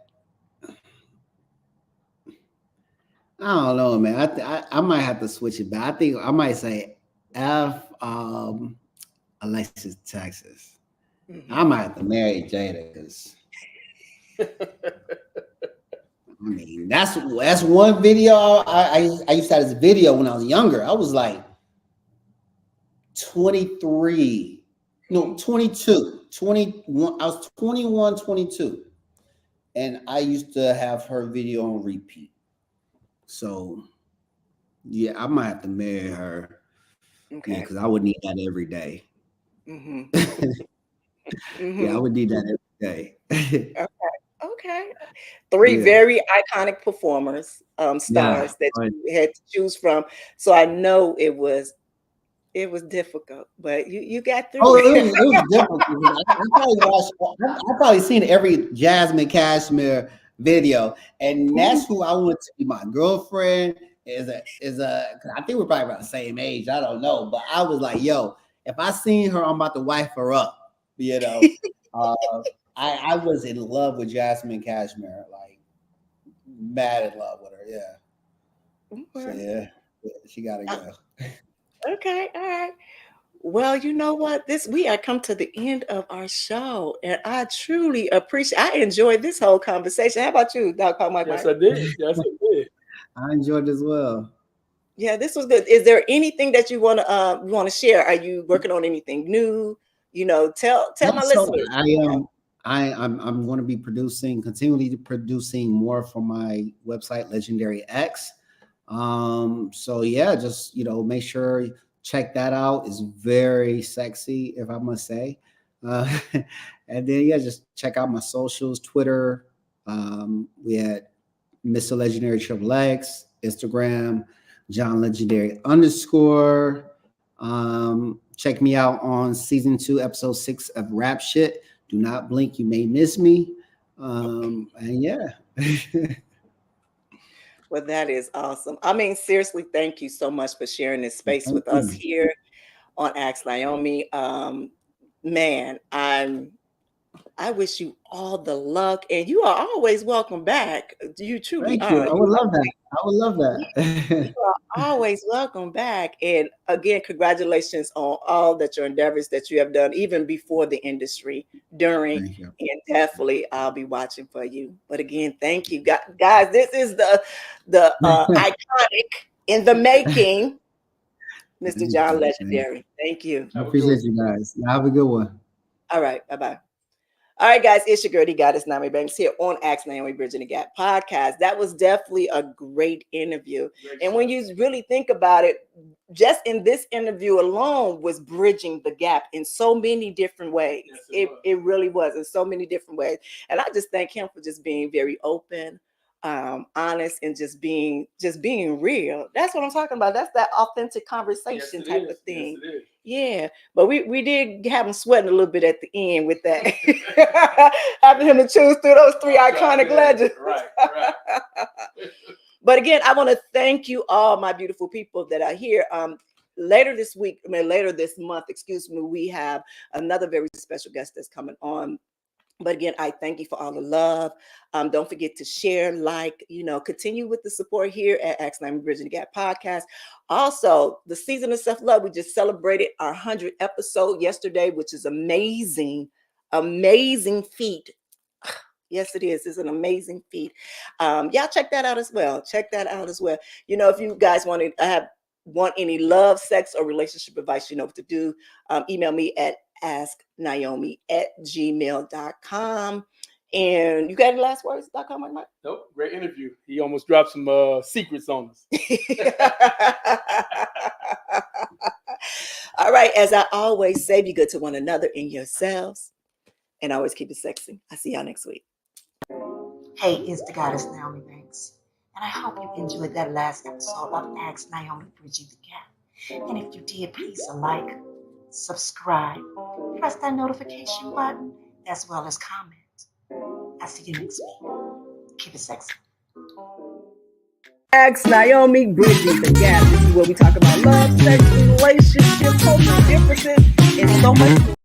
don't know, man. I might have to switch it back. I think I might say F. Alexis Texas. I might have to marry Jada because I mean that's one video I used to have this video when I was younger. I was like 22. I was 21, 22. And I used to have her video on repeat. So yeah, I might have to marry her. Okay. Yeah, because I would need that every day. Yeah, I would need that every day. Okay. Three very iconic performers, stars that you had to choose from. So I know it was difficult, but you got through. Oh, it was difficult. I probably seen every Jasmine Cashmere video, and that's who I want to be my girlfriend. Is a I think we're probably about the same age. I don't know, but I was like, yo, if I seen her, I'm about to wife her up. You know, I was in love with Jasmine Cashmere, like mad in love with her. Yeah. So yeah, she gotta go. Okay, all right. Well, you know what? We have come to the end of our show, and I truly appreciate. I enjoyed this whole conversation. How about you, Dr. Mike? Yes, I did. Yes, I did. I enjoyed it as well. Yeah, this was good. Is there anything that you want to share? Are you working on anything new? You know, tell my listeners. I'm going to be continually producing more for my website, Legendary X. So yeah, just make sure check that out. It's very sexy, if I must say. And then just check out my socials, Twitter. We had Mr. Legendary Triple X, Instagram, John Legendary _ check me out on season 2, episode 6 of Rap Shit. Do not blink, you may miss me. And yeah. Well, that is awesome. I mean, seriously, thank you so much for sharing this space with us here on Ask Nyomi. Man, I wish you all the luck, and you are always welcome back. You truly Thank you. are. I would love that. You are always welcome back. And again, congratulations on all that your endeavors that you have done, even before the industry, during, and definitely I'll be watching for you. But again, thank you, guys. This is the iconic in the making, Mr. John Legendary. Thank you. I appreciate you guys. Have a good one. All right. Bye-bye. All All right, guys, it's your girl, the goddess Naomi Banks here on Ask Naomi Bridging the Gap podcast. That was definitely a great interview. And when you really think about it, just in this interview alone was bridging the gap in so many different ways. Yes, it really was in so many different ways. And I just thank him for just being very open, honest, and just being real. That's what I'm talking about. That's that authentic conversation type of thing. Yes, yeah, but we did have him sweating a little bit at the end with that. Having him to choose through those three iconic legends. Right. But again, I want to thank you all, my beautiful people that are here. Later this month, we have another very special guest that's coming on. But again, I thank you for all the love. Don't forget to share, continue with the support here at Ask Naomi Bridging the Gap podcast. Also, the season of self-love, we just celebrated our 100th episode yesterday, which is amazing feat. Yes, it is. It's an amazing feat. Y'all check that out as well. If you guys want any love, sex, or relationship advice, you know what to do. Email me at asknaomi@gmail.com. And you got any last words.com, Mike? Nope. Great interview. He almost dropped some secrets on us. All right. As I always say, be good to one another and yourselves. And always keep it sexy. I'll see y'all next week. Hey, it's the goddess Naomi Banks. And I hope you enjoyed that last episode of Ask Naomi Bridging the Gap. And if you did, please like, subscribe, press that notification button, as well as comment. I'll see you next week. Keep it sexy. Ask Naomi Bridging the Gap. This is where we talk about love, sex, relationships, cultural differences, and so much more.